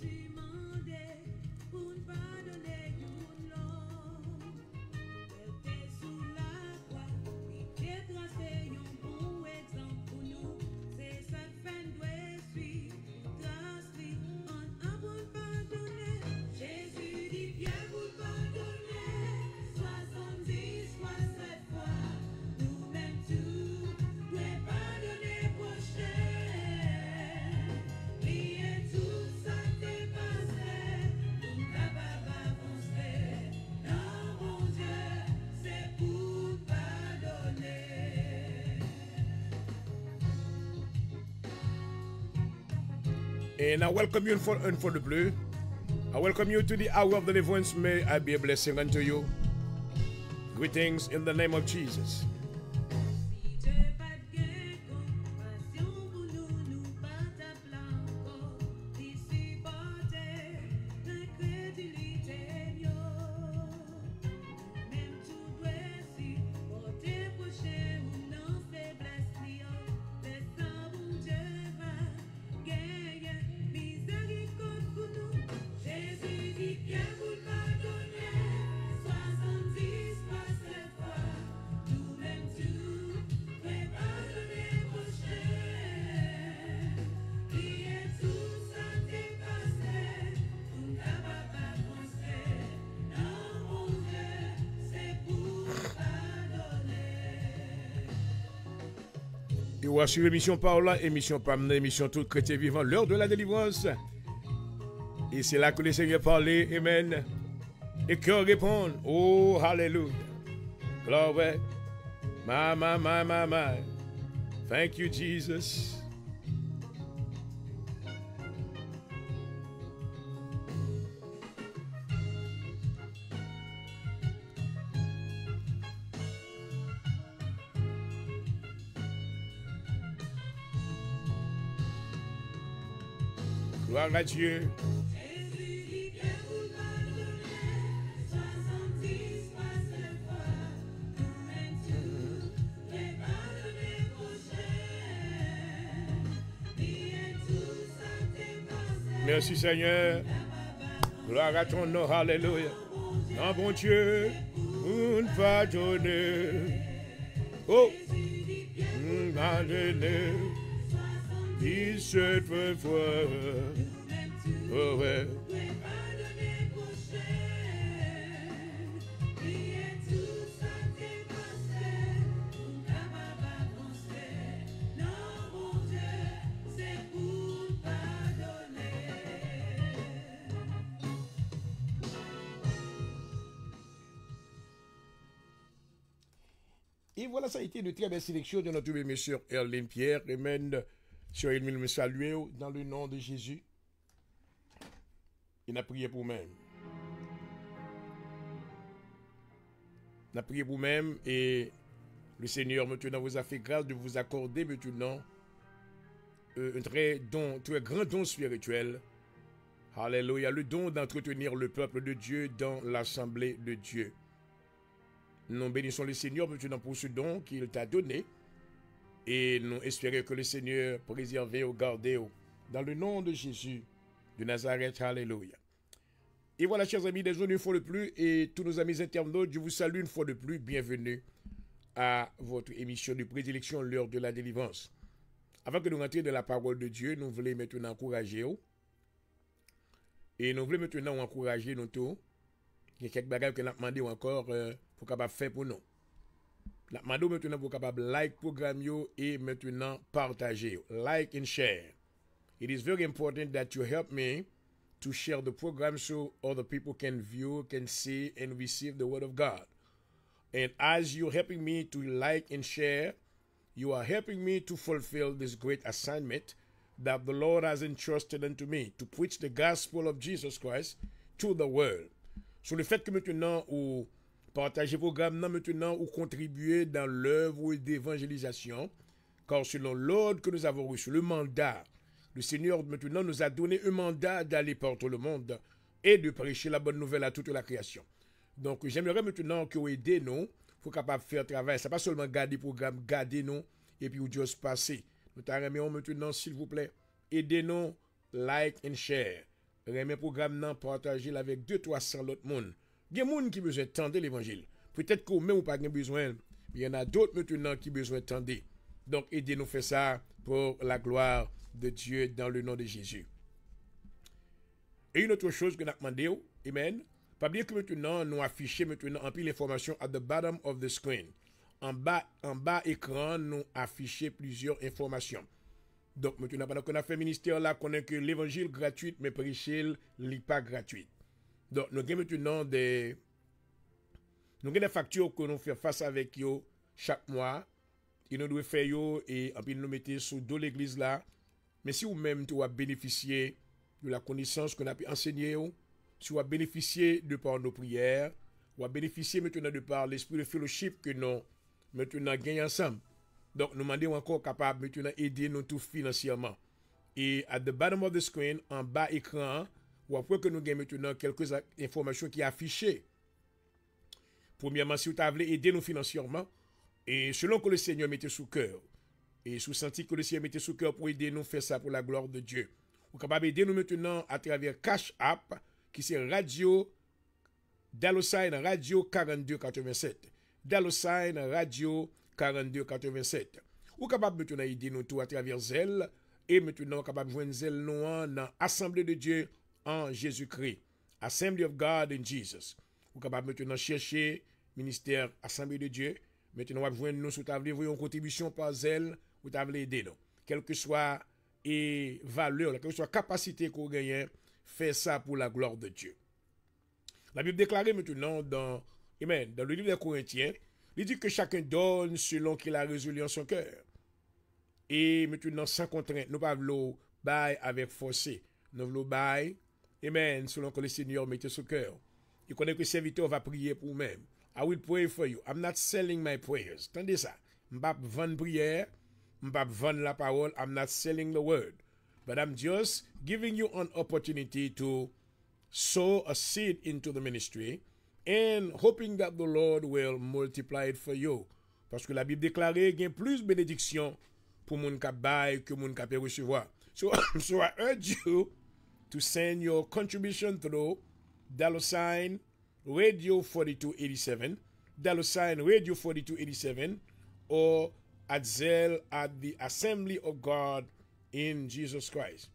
A: And I welcome you for the blue. I welcome you to the hour of deliverance. May I be a blessing unto you. Greetings in the name of Jesus. Et voici l'émission par là, émission par émission tout chrétien vivant, l'heure de la délivrance. Et c'est là que le Seigneur parlait, amen. Et cœur répond, oh, hallelujah. Glory, my. Thank you, Jesus. Gloire à Dieu. Merci Seigneur. Gloire à ton nom. Alléluia. Non, bon Dieu, nous pardonner. Oh, pardonner. 17 fois. Oh, ouais. Et voilà, ça a été une très belle sélection de notre bien sûr Erline Pierre. Amen. Sur il me salue dans le nom de Jésus. Il a prié pour même. Il a prié pour même et le Seigneur maintenant vous a fait grâce de vous accorder maintenant un très grand don spirituel. Alléluia, le don d'entretenir le peuple de Dieu dans l'assemblée de Dieu. Nous bénissons le Seigneur maintenant pour ce don qu'il t'a donné. Et nous espérons que le Seigneur préserve ou garde dans le nom de Jésus de Nazareth. Alléluia. Et voilà, chers amis, désolé une fois de plus, et tous nos amis internautes, je vous salue une fois de plus. Bienvenue à votre émission de prédilection, l'heure de la délivrance. Avant que nous rentrions dans la parole de Dieu, nous voulons maintenant encourager vous. Et nous voulons maintenant encourager nous tous. Il y a quelques bagages que nous avons demandé encore pour capable faire pour nous. Nous avons demandé maintenant pour capable like le programme et maintenant partager. Like and share. It is very important that you help me to share the program so other people can view, can see, and receive the word of God. And as you're helping me to like and share, You are helping me to fulfill this great assignment that the Lord has entrusted unto me, to preach the gospel of Jesus Christ to the world. Sur le fait que maintenant, ou partagez programme, maintenant, ou contribuez dans l'œuvre d'évangélisation, car selon l'ordre que nous avons reçu, le mandat, le Seigneur maintenant nous a donné un mandat d'aller par tout le monde et de prêcher la bonne nouvelle à toute la création. Donc, j'aimerais maintenant que vous aidez nous, il faut capable de faire travail. Ce n'est pas seulement garder le programme, garder nous, et puis vous juste passer. Nous t'aimons maintenant, s'il vous plaît, aidez-nous, like and share. Remets le programme, partagez-le avec 200-300 autres monde. Il y a des gens qui ont besoin de tendre l'évangile. Peut-être que vous-même, vous n'avez pas besoin. Il y en a d'autres maintenant qui ont besoin de tendre. Donc, aidez-nous à faire ça pour la gloire de Dieu dans le nom de Jésus. Et une autre chose que nous avons demandé, amen. Pas bien que maintenant, nous affichons maintenant en pile l'information at the bottom of the screen. En bas écran, nous affichons plusieurs informations. Donc, maintenant, pendant qu'on a fait ministère là, qu'on a que l'évangile gratuit, mais prêcher n'est pas gratuit. Donc, nous avons maintenant des factures que nous faisons face avec eux chaque mois. Et nous devons faire yo, et puis nous mettons sous dos l'église là. Mais si vous-même, tu as bénéficié de la connaissance qu'on a pu enseigner, si vous avez bénéficié de par nos prières, vous avez bénéficié maintenant de par l'esprit de fellowship que nous maintenant gagnons ensemble. Donc, nous demandons encore capable maintenant aider nous tous financièrement. Et at the bottom of the screen, en bas écran, vous voyez que nous gagnons maintenant quelques informations qui sont affichées. Premièrement, si vous voulez aider nous financièrement, et selon que le Seigneur mette sous cœur, et sous senti que le Seigneur mette sous cœur pour aider nous faire ça pour la gloire de Dieu. Vous êtes capable d'aider nous maintenant à travers Cash App, qui c'est Radio $ Radio 4287. $ Radio 4287. Vous êtes capable maintenant d'aider nous tout à travers Zelle, et maintenant capable de joindre Zelle nous dans l'Assemblée de Dieu en Jésus-Christ. Assembly of God in Jesus. Vous êtes capable maintenant chercher ministère Assemblée de Dieu. Maintenant, vous joindre nous, si vous avez une contribution par Zelle, vous avez aider nous. Quelle que soit et valeur, quelle que soit capacité qu'on gagne, fait ça pour la gloire de Dieu. La Bible déclare maintenant dans le livre des Corinthiens, il dit que chacun donne selon qu'il a résolu en son cœur. Et maintenant, sans contrainte, nous ne pouvons pas bailler avec forcé. Nous voulons bailler, amen, selon que le Seigneur mette son cœur. Il connaît que le serviteur va prier pour vous-même. I will pray for you. I'm not selling my prayers. Tendez ça. Je ne vais pas vendre prière. Je ne vais pas vendre la parole. I'm not selling the word. But I'm just giving you an opportunity to sow a seed into the ministry and hoping that the Lord will multiply it for you. Parce que la Bible déclare qu'il y a plus de bénédictions pour mon qui bail que mon qui peut recevoir. So I urge you to send your contribution through $ Radio 4287, $ Radio 4287, or at Zelle at the Assembly of God in Jesus Christ.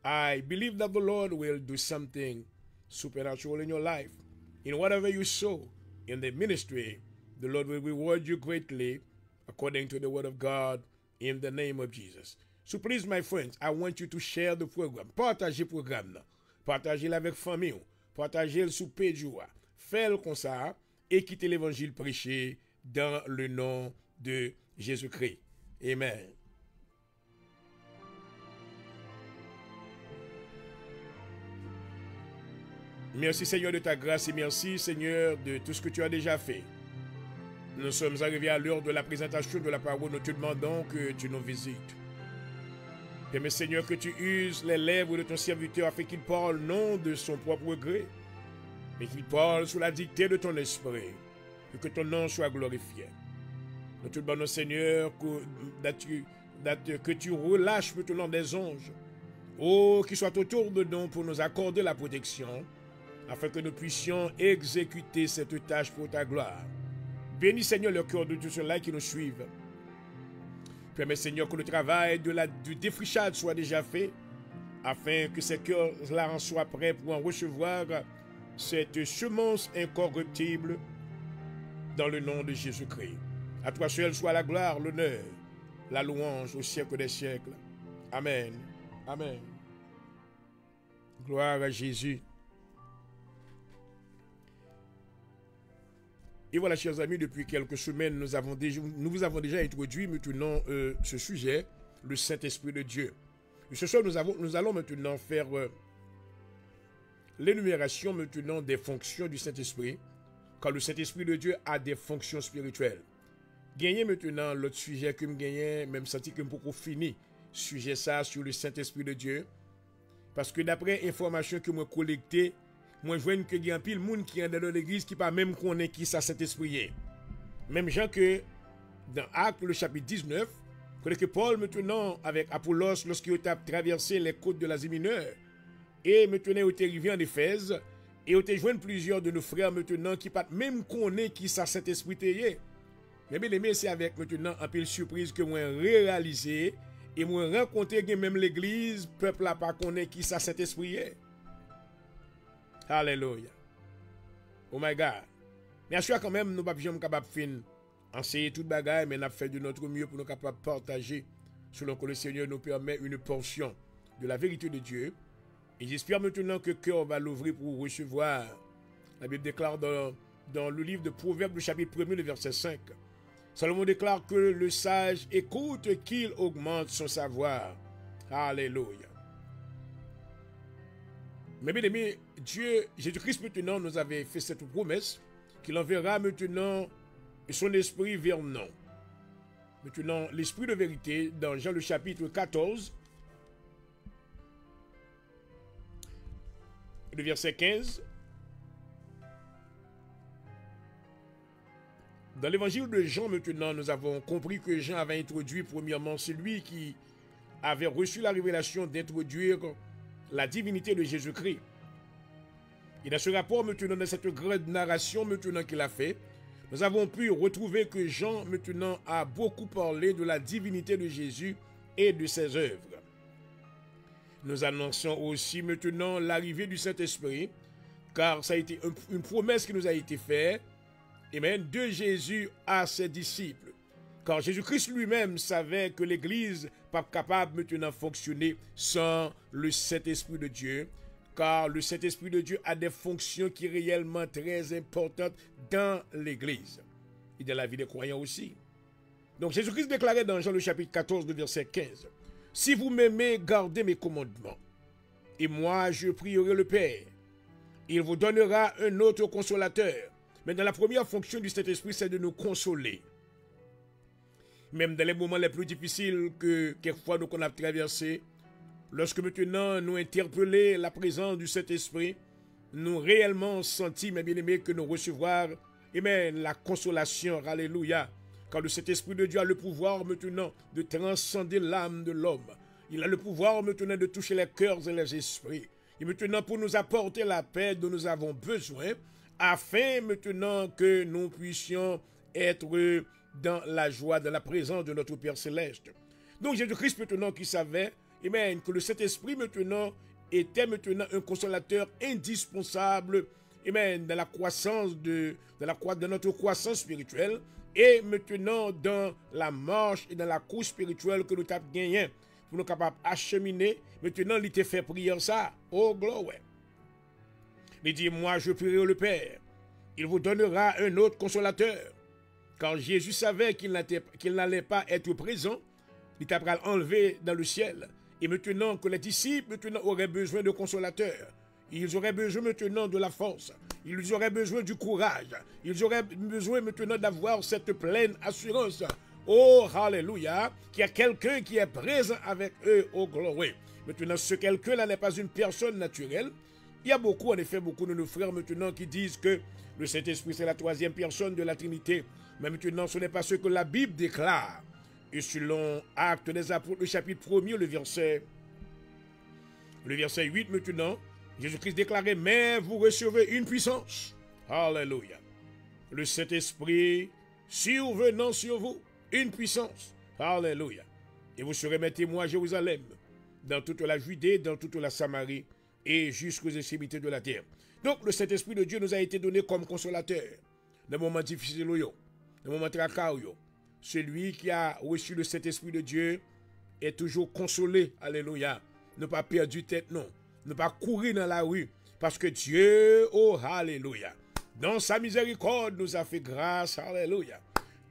A: I believe that the Lord will do something supernatural in your life. In whatever you sow in the ministry, the Lord will reward you greatly according to the word of God in the name of Jesus. So please, my friends, I want you to share the program. Partagez le programme. Partagez-le avec famille. Partagez-le sous page. Faites-le comme ça et quittez l'évangile prêché dans le nom de Jésus-Christ. Amen. Merci Seigneur de ta grâce et merci Seigneur de tout ce que tu as déjà fait. Nous sommes arrivés à l'heure de la présentation de la parole. Nous te demandons que tu nous visites. Permets Seigneur que tu uses les lèvres de ton serviteur afin qu'il parle non de son propre gré, mais qu'il parle sous la dictée de ton esprit, et que ton nom soit glorifié. Nous te demandons, Seigneur, que tu relâches maintenant des anges, qui soient autour de nous pour nous accorder la protection, afin que nous puissions exécuter cette tâche pour ta gloire. Bénis, Seigneur, le cœur de tous ceux-là qui nous suivent. Permets, Seigneur, que le travail du défrichage soit déjà fait, afin que ces cœurs-là en soient prêts pour en recevoir cette semence incorruptible dans le nom de Jésus-Christ. À toi seul soit la gloire, l'honneur, la louange au siècle des siècles. Amen. Amen. Gloire à Jésus. Et voilà, chers amis, depuis quelques semaines, nous vous avons déjà introduit maintenant ce sujet, le Saint-Esprit de Dieu. Et ce soir, nous allons maintenant faire l'énumération maintenant des fonctions du Saint-Esprit, car le Saint-Esprit de Dieu a des fonctions spirituelles. Gagner maintenant l'autre sujet que je gagne, même senti que je peux finir sujet ça sur le Saint-Esprit de Dieu. Parce que d'après l'information que moi collectée, moi je vois que il y a un pile monde qui est dans l'église qui pas même connaît qui ça Saint-Esprit est. Même gens que dans Actes le chapitre 19, que Paul maintenant avec Apollos lorsqu'il a traversé les côtes de l'Asie mineure et maintenant il est arrivé en Éphèse et il a joint plusieurs de nos frères maintenant qui pas même connaît qui ça Saint-Esprit est. Mais bien aimé, c'est avec maintenant un peu surprise que moi réalisé et moi rencontré même l'église, peuple là pas connaît qui ça Saint-Esprit est. Alléluia. Oh my God. Mais je suis quand même nous pas capable de enseigner toute bagaille, mais nous avons fait de notre mieux pour nous capables de partager selon que le Seigneur nous permet une portion de la vérité de Dieu. Et j'espère maintenant que le cœur va l'ouvrir pour recevoir. La Bible déclare dans le livre de Proverbes, le chapitre 1er, le verset 5. Salomon déclare que le sage écoute qu'il augmente son savoir. Alléluia. Mais bien aimé, Dieu, Jésus-Christ maintenant nous avait fait cette promesse qu'il enverra maintenant son esprit vers nous. Maintenant, l'esprit de vérité, dans Jean le chapitre 14, le verset 15, dans l'évangile de Jean, maintenant, nous avons compris que Jean avait introduit premièrement celui qui avait reçu la révélation d'introduire la divinité de Jésus-Christ. Et dans ce rapport, maintenant, dans cette grande narration maintenant qu'il a fait, nous avons pu retrouver que Jean, maintenant, a beaucoup parlé de la divinité de Jésus et de ses œuvres. Nous annonçons aussi maintenant l'arrivée du Saint-Esprit, car ça a été une promesse qui nous a été faite, amen, de Jésus à ses disciples. Car Jésus-Christ lui-même savait que l'Église n'est pas capable maintenant de fonctionner sans le Saint-Esprit de Dieu, car le Saint-Esprit de Dieu a des fonctions qui sont réellement très importantes dans l'Église et dans la vie des croyants aussi. Donc Jésus-Christ déclarait dans Jean le chapitre 14, le verset 15, « Si vous m'aimez, gardez mes commandements, et moi je prierai le Père. Il vous donnera un autre consolateur. » Mais dans la première fonction du Saint-Esprit, c'est de nous consoler. Même dans les moments les plus difficiles que quelquefois nous avons traversés, lorsque maintenant nous interpellons la présence du Saint-Esprit, nous réellement sentons, mes bien-aimés, que nous recevoir, amen, la consolation, alléluia. Car le Saint-Esprit de Dieu a le pouvoir maintenant de transcender l'âme de l'homme. Il a le pouvoir maintenant de toucher les cœurs et les esprits. Et maintenant pour nous apporter la paix dont nous avons besoin, afin maintenant que nous puissions être dans la joie, dans la présence de notre Père Céleste. Donc Jésus-Christ maintenant qui savait, amen, que le Saint-Esprit maintenant était maintenant un consolateur indispensable, amen, dans la croissance de notre croissance spirituelle et maintenant dans la marche et dans la course spirituelle que nous avons gagnée pour nous capables d'acheminer. Maintenant il t'a fait prier ça, oh gloire. Il dit, moi je prierai le Père, il vous donnera un autre consolateur. Quand Jésus savait qu'il n'allait pas être présent, il t'a enlevé dans le ciel. Et maintenant que les disciples maintenant auraient besoin de consolateurs, ils auraient besoin maintenant de la force, ils auraient besoin du courage, ils auraient besoin maintenant d'avoir cette pleine assurance. Oh, alléluia, qu'il y a quelqu'un qui est présent avec eux, oh gloire. Maintenant, ce quelqu'un-là n'est pas une personne naturelle. Il y a beaucoup, en effet, beaucoup de nos frères maintenant qui disent que le Saint-Esprit c'est la troisième personne de la Trinité. Mais maintenant, ce n'est pas ce que la Bible déclare. Et selon Actes des Apôtres, le chapitre 1er, le verset 8 maintenant, Jésus-Christ déclarait, mais vous recevez une puissance. Alléluia. Le Saint-Esprit survenant sur vous, une puissance. Alléluia. Et vous serez mes témoins à Jérusalem, dans toute la Judée, dans toute la Samarie, et jusqu'aux extrémités de la terre. Donc, le Saint-Esprit de Dieu nous a été donné comme consolateur. Dans les moments difficiles, dans les moments tracas, celui qui a reçu le Saint-Esprit de Dieu est toujours consolé. Alléluia. Ne pas perdre tête, non. Ne pas courir dans la rue. Parce que Dieu, oh, alléluia, dans sa miséricorde, nous a fait grâce, alléluia,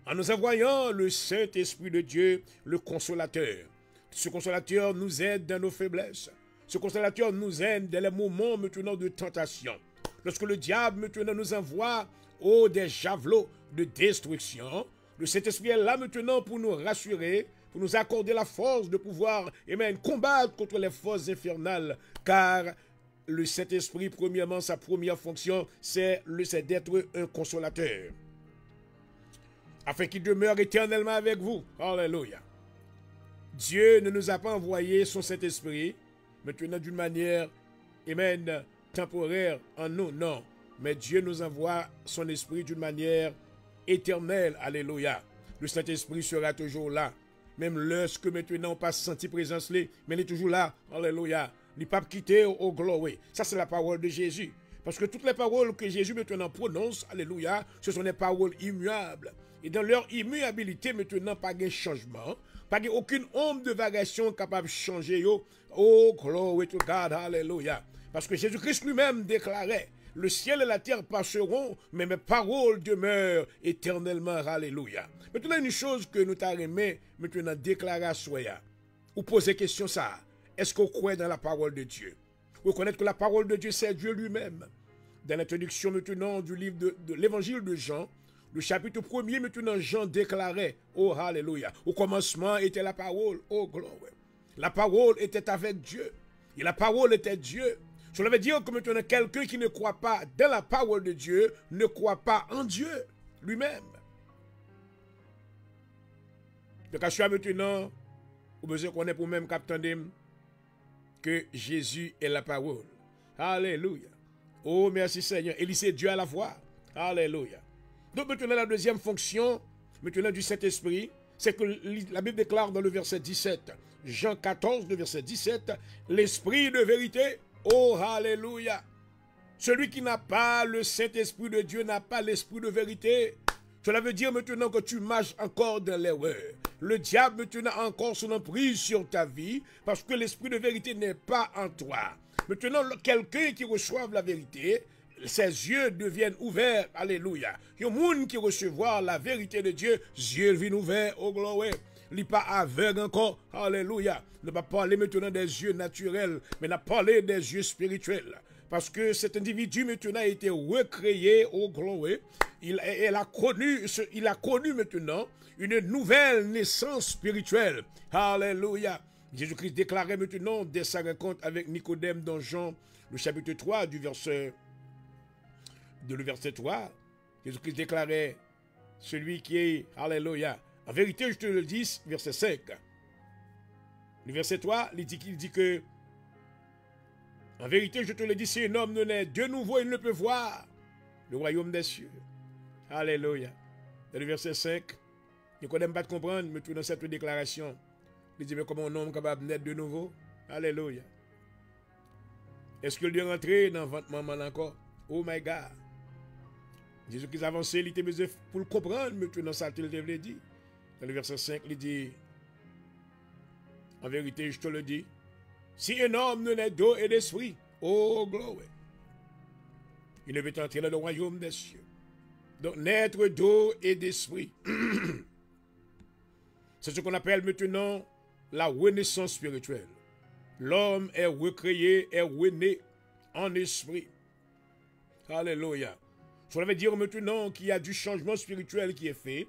A: en nous envoyant le Saint-Esprit de Dieu, le Consolateur. Ce Consolateur nous aide dans nos faiblesses. Ce Consolateur nous aide dans les moments maintenant de tentation. Lorsque le diable maintenant nous envoie des javelots de destruction, le Saint-Esprit est là maintenant pour nous rassurer, pour nous accorder la force de pouvoir combattre contre les forces infernales, car le Saint-Esprit, premièrement, sa première fonction, c'est d'être un consolateur, afin qu'il demeure éternellement avec vous. Alléluia. Dieu ne nous a pas envoyé son Saint-Esprit, maintenant d'une manière, temporaire en nous, non. Mais Dieu nous envoie son Esprit d'une manière éternelle. Alléluia. Le Saint-Esprit sera toujours là. Même lorsque maintenant on passe senti présence, mais il est toujours là. Alléluia. Il n'est pas quitté au glory. Ça, c'est la parole de Jésus. Parce que toutes les paroles que Jésus maintenant prononce, alléluia, ce sont des paroles immuables. Et dans leur immuabilité, maintenant, pas de changement, pas aucune ombre de variation capable de changer. Oh, glory to God, alléluia. Parce que Jésus-Christ lui-même déclarait, le ciel et la terre passeront, mais mes paroles demeurent éternellement, alléluia. Maintenant, une chose que nous t'arrêtons, maintenant, déclarer à Soya, ou poser question ça, est-ce qu'on croit dans la parole de Dieu? Vous connaissez que la parole de Dieu, c'est Dieu lui-même. Dans l'introduction maintenant du livre de l'évangile de Jean, le chapitre 1er, maintenant Jean déclarait, oh alléluia, au commencement était la parole, oh gloire. La parole était avec Dieu, et la parole était Dieu. Cela veut dire que maintenant quelqu'un qui ne croit pas dans la parole de Dieu, ne croit pas en Dieu lui-même. Donc à ce maintenant, vous besoin qu'on ait pour même capitaine que Jésus est la parole. Alléluia. Oh, merci Seigneur. Et c'est Dieu à la fois. Alléluia. Donc maintenant, la deuxième fonction, maintenant du Saint-Esprit, c'est que la Bible déclare dans le verset 17, Jean 14, le verset 17, l'Esprit de vérité. Oh, alléluia. Celui qui n'a pas le Saint-Esprit de Dieu n'a pas l'Esprit de vérité. Cela veut dire maintenant que tu marches encore dans l'erreur. Le diable maintenant a encore son emprise sur ta vie parce que l'Esprit de vérité n'est pas en toi. Maintenant, quelqu'un qui reçoit la vérité, ses yeux deviennent ouverts. Alléluia. Il y a un monde qui recevoir la vérité de Dieu, yeux viennent ouverts, oh gloire. Il n'est pas aveugle encore. Alléluia. Ne pas parler maintenant des yeux naturels, mais n'a parlé des yeux spirituels. Parce que cet individu maintenant a été recréé au gloire. Il a connu maintenant une nouvelle naissance spirituelle. Alléluia. Jésus-Christ déclarait maintenant dès sa rencontre avec Nicodème dans Jean, le chapitre 3 le verset 3. Jésus-Christ déclarait, celui qui est, alléluia, en vérité je te le dis, verset 5. Le verset 3, il dit que, en vérité je te le dis, si un homme ne naît de nouveau, il ne peut voir le royaume des cieux. Alléluia. Dans le verset 5, Nicodème pas de comprendre, mais tout dans cette déclaration, il dit, mais comment un homme est capable de naître de nouveau? Alléluia. Est-ce qu'il doit rentrer dans votre maman encore? Oh my God. Jésus-Christ avancé, il était besoin pour le comprendre, mais tout dans ça, il devait dire. Dans le verset 5, il dit, en vérité, je te le dis, si un homme ne naît d'eau et d'esprit, oh gloire, il ne peut entrer dans le royaume des cieux. Donc, naître d'eau et d'esprit, c'est ce qu'on appelle maintenant la renaissance spirituelle. L'homme est recréé, est rené en esprit. Alléluia. Cela veut dire maintenant qu'il y a du changement spirituel qui est fait.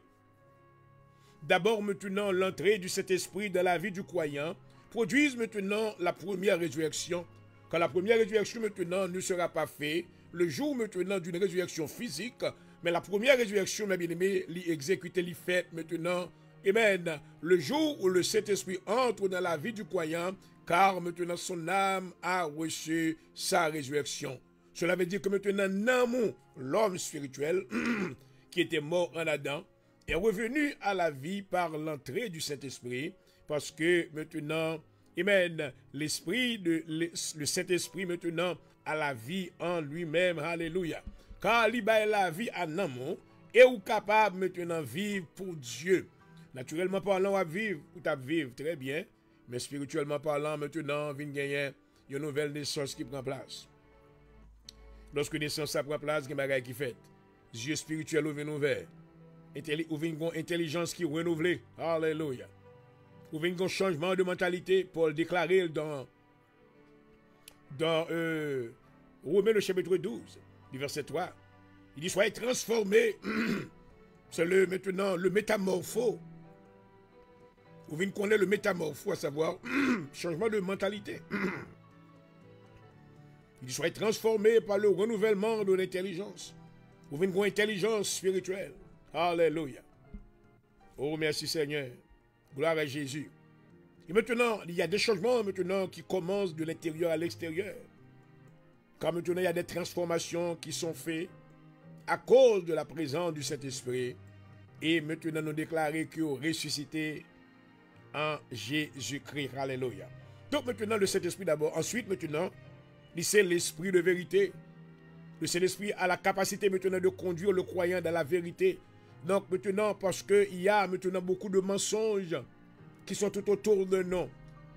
A: D'abord maintenant l'entrée du Saint-Esprit dans la vie du croyant produise maintenant la première résurrection. Quand la première résurrection maintenant ne sera pas faite, le jour maintenant d'une résurrection physique, mais la première résurrection, mes bien-aimés, l'exécutée, l'effet maintenant, amen, le jour où le Saint-Esprit entre dans la vie du croyant, car maintenant son âme a reçu sa résurrection. Cela veut dire que maintenant, Namon, l'homme spirituel, qui était mort en Adam, est revenu à la vie par l'entrée du Saint-Esprit, parce que maintenant, amen, le Saint-Esprit maintenant a la vie en lui-même, alléluia. Car il a la vie à Namon, et est capable maintenant de vivre pour Dieu. Naturellement parlant, à vivre, ou à vivre très bien, mais spirituellement parlant, maintenant, vient gagner une nouvelle naissance qui prend place. Lorsque naissance prend place, il y a des bagages qui fait. Yeux spirituels ouvrent ouverts. Ouvrent une intelligence qui est renouvelée. Alléluia. Ouvrent un changement de mentalité pour le déclarer dans Romains le chapitre 12, du verset 3. Il dit, soyez transformés. C'est maintenant le métamorpho. Vous venez connaître le métamorpho, à savoir changement de mentalité. Il dit, soyez transformés par le renouvellement de l'intelligence. Vous venez connaître intelligence spirituelle. Alléluia. Oh, merci Seigneur. Gloire à Jésus. Et maintenant, il y a des changements maintenant qui commencent de l'intérieur à l'extérieur. Car maintenant, il y a des transformations qui sont faites à cause de la présence du Saint-Esprit. Et maintenant, nous déclarons que nous ressuscité en Jésus-Christ. Alléluia. Donc maintenant, le Saint-Esprit d'abord. Ensuite, maintenant, c'est l'Esprit de vérité. Le Saint-Esprit a la capacité maintenant de conduire le croyant dans la vérité. Donc maintenant, parce qu'il y a maintenant beaucoup de mensonges qui sont tout autour de nous.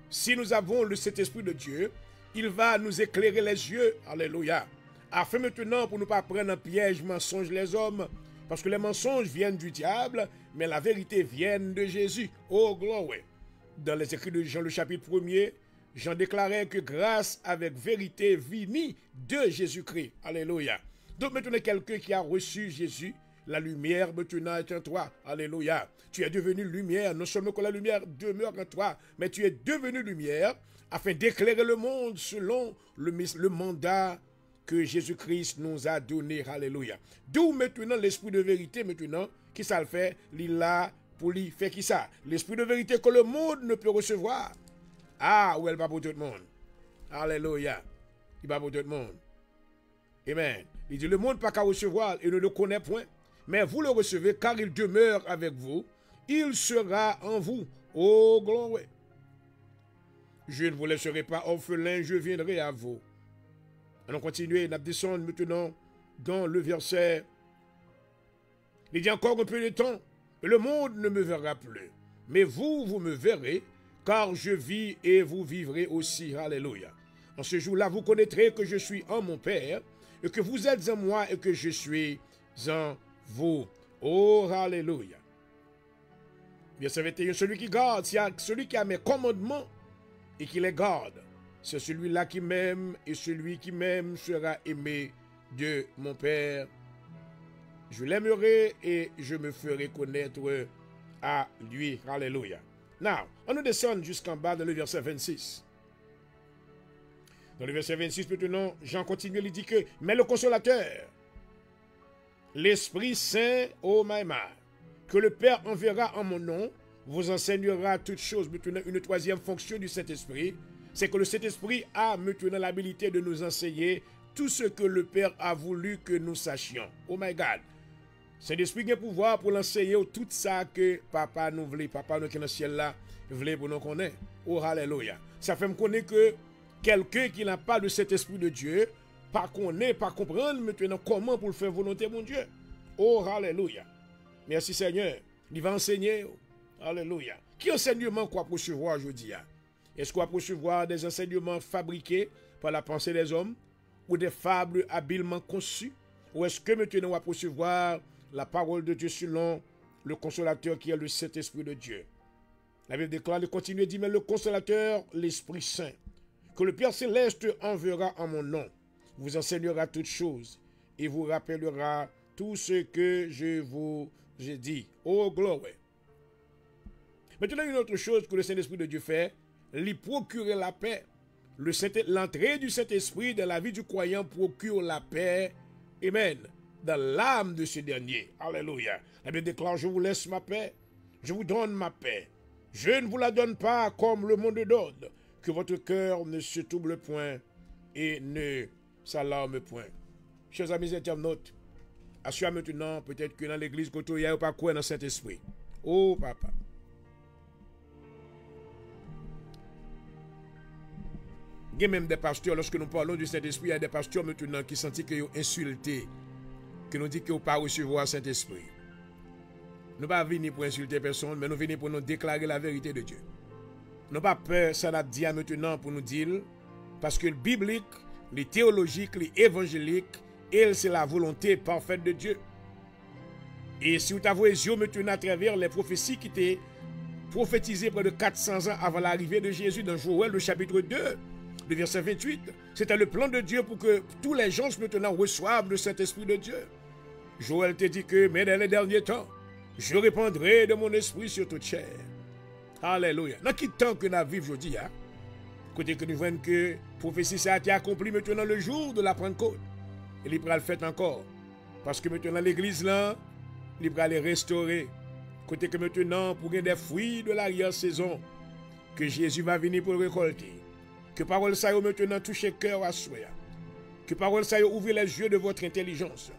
A: Si nous avons le Saint-Esprit de Dieu, il va nous éclairer les yeux. Alléluia. Afin maintenant, pour ne pas prendre un piège, mensonge les hommes. Parce que les mensonges viennent du diable, mais la vérité vient de Jésus. Oh, gloire. Dans les écrits de Jean, le chapitre 1er, Jean déclarait que grâce avec vérité vini de Jésus-Christ. Alléluia. Donc maintenant, quelqu'un qui a reçu Jésus, la lumière maintenant est en toi. Alléluia. Tu es devenu lumière. Non seulement que la lumière demeure en toi, mais tu es devenu lumière afin d'éclairer le monde selon le mandat que Jésus-Christ nous a donné. Alléluia. D'où maintenant l'esprit de vérité, maintenant, qui ça le fait? Il a pour lui faire qui ça? L'esprit de vérité que le monde ne peut recevoir. Ah, ou elle va pour tout le monde. Alléluia. Il va pour tout le monde. Amen. Il dit, le monde pas qu'à recevoir et ne le connaît point. Mais vous le recevez car il demeure avec vous. Il sera en vous. Oh, gloire. Je ne vous laisserai pas orphelin, je viendrai à vous. Allons continuer, nous descendons maintenant dans le verset. Il dit encore un peu de temps, et le monde ne me verra plus. Mais vous, vous me verrez, car je vis et vous vivrez aussi. Alléluia. En ce jour-là, vous connaîtrez que je suis en mon Père, et que vous êtes en moi, et que je suis en vous. Oh, alléluia. Verset 21, celui qui garde, celui qui a mes commandements, et qui les garde. C'est celui-là qui m'aime, et celui qui m'aime sera aimé de mon Père. Je l'aimerai et je me ferai connaître à lui. Alléluia. Now, on nous descend jusqu'en bas dans le verset 26. Dans le verset 26, maintenant, Jean continue, il dit que, mais le consolateur, l'Esprit Saint, oh my my, que le Père enverra en mon nom, vous enseignera toutes choses. Maintenant, une troisième fonction du Saint-Esprit, c'est que le Saint-Esprit a maintenant l'habilité de nous enseigner tout ce que le Père a voulu que nous sachions. Oh my God. Saint-Esprit a le pouvoir pour l'enseigner tout ça que papa nous voulait, papa nous qui est dans le ciel là, voulait pour nous connaître. Oh alléluia. Ça fait me connaître que quelqu'un qui n'a pas de cet esprit de Dieu, pas connaître, pas comprendre maintenant comment pour faire volonté mon Dieu. Oh alléluia. Merci Seigneur. Il va enseigner. Alléluia. Qui enseignement quoi recevoir aujourd'hui? Est-ce qu'on va recevoir des enseignements fabriqués par la pensée des hommes ou des fables habilement conçues? Ou est-ce que maintenant on va recevoir la parole de Dieu selon le consolateur qui est le Saint-Esprit de Dieu? La Bible déclare, il continue et dit, mais le consolateur, l'Esprit Saint, que le Père Céleste enverra en mon nom, vous enseignera toutes choses et vous rappellera tout ce que je vous ai dit. Oh, gloire. Maintenant, une autre chose que le Saint-Esprit de Dieu fait, lui procurer la paix. L'entrée du Saint-Esprit dans la vie du croyant procure la paix. Amen. Dans l'âme de ce dernier. Alléluia. La Bible déclare, je vous laisse ma paix. Je vous donne ma paix. Je ne vous la donne pas comme le monde donne. Que votre cœur ne se trouble point et ne s'alarme point. Chers amis internautes, assure maintenant peut-être que dans l'église, il n'y a pas quoi dans cet esprit. Oh papa. Il y a même des pasteurs, lorsque nous parlons du Saint-Esprit, il y a des pasteurs maintenant qui sentent qu'ils ont insulté, qui nous disent qu'ils n'ont pas recevoir le Saint-Esprit. Nous ne sommes pas venus pour insulter personne, mais nous venons pour nous déclarer la vérité de Dieu. Nous n'avons pas peur, ça n'a dit maintenant pour nous dire, parce que le biblique, le théologique, l'évangélique, Elle, c'est la volonté parfaite de Dieu. Et si vous t'avouez Dieu maintenant à travers les prophéties qui étaient prophétisées près de 400 ans avant l'arrivée de Jésus dans Joël, le chapitre 2, le verset 28, c'était le plan de Dieu pour que tous les gens maintenant reçoivent le Saint-Esprit de Dieu. Joël te dit que, mais dans les derniers temps, je répandrai de mon esprit sur toute chair. Alléluia. Dans quel temps que nous vivons aujourd'hui, côté que nous voyons que la prophétie ça a été accomplie maintenant le jour de la Pentecôte. Et il va le faire encore. Parce que maintenant l'église là, il va les restaurer. Côté que maintenant, pour gagner des fruits de l'arrière-saison, que Jésus va venir pour récolter. Que parole ça y maintenant touche cœur à soi. Que parole ça y ouvre les yeux de votre intelligence.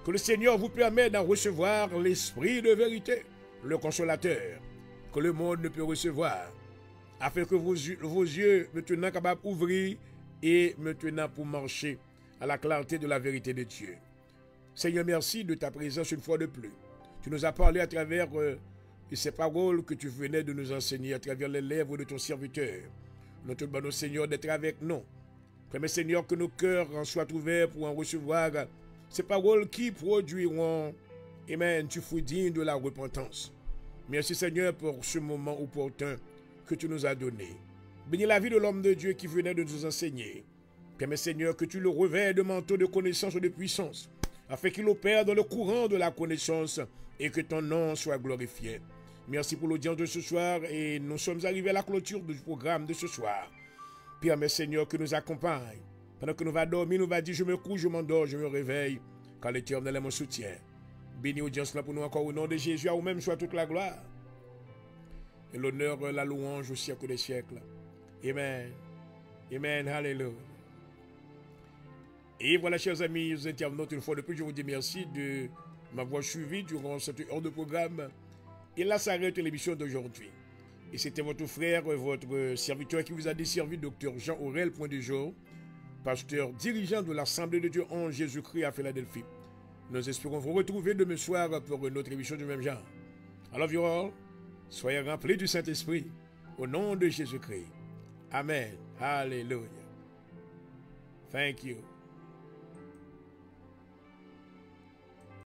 A: Que le Seigneur vous permette d'en recevoir l'esprit de vérité, le consolateur, que le monde ne peut recevoir, afin que vos yeux maintenant capables d'ouvrir et maintenant pour marcher à la clarté de la vérité de Dieu. Seigneur, merci de ta présence une fois de plus. Tu nous as parlé à travers ces paroles que tu venais de nous enseigner à travers les lèvres de ton serviteur. Nous te demandons, Seigneur, d'être avec nous. Permets, Seigneur, que nos cœurs en soient ouverts pour en recevoir ces paroles qui produiront, amen, du fruit digne de la repentance. Merci, Seigneur, pour ce moment opportun que tu nous as donné. Bénis la vie de l'homme de Dieu qui venait de nous enseigner. Permets, Seigneur, que tu le revêts de manteau de connaissance et de puissance, afin qu'il opère dans le courant de la connaissance et que ton nom soit glorifié. Merci pour l'audience de ce soir et nous sommes arrivés à la clôture du programme de ce soir. Permets, Seigneur, que nous accompagne. Pendant que nous va dormir, nous va dire, je me couche, je m'endors, je me réveille, car l'Éternel est mon soutien. Bénis l'audience là pour nous encore au nom de Jésus, à vous-même soit toute la gloire. Et l'honneur, la louange au siècle des siècles. Amen. Amen. Alléluia. Et voilà, chers amis, les internautes, une fois de plus, je vous dis merci de m'avoir suivi durant cette heure de programme. Et là s'arrête l'émission d'aujourd'hui. Et c'était votre frère, votre serviteur qui vous a desservi, Dr Jean Aurel, point du jour, pasteur dirigeant de l'Assemblée de Dieu en Jésus-Christ à Philadelphie. Nous espérons vous retrouver demain soir pour une autre émission du même genre. I love you all. Soyez remplis du Saint-Esprit. Au nom de Jésus-Christ. Amen. Hallelujah. Thank you.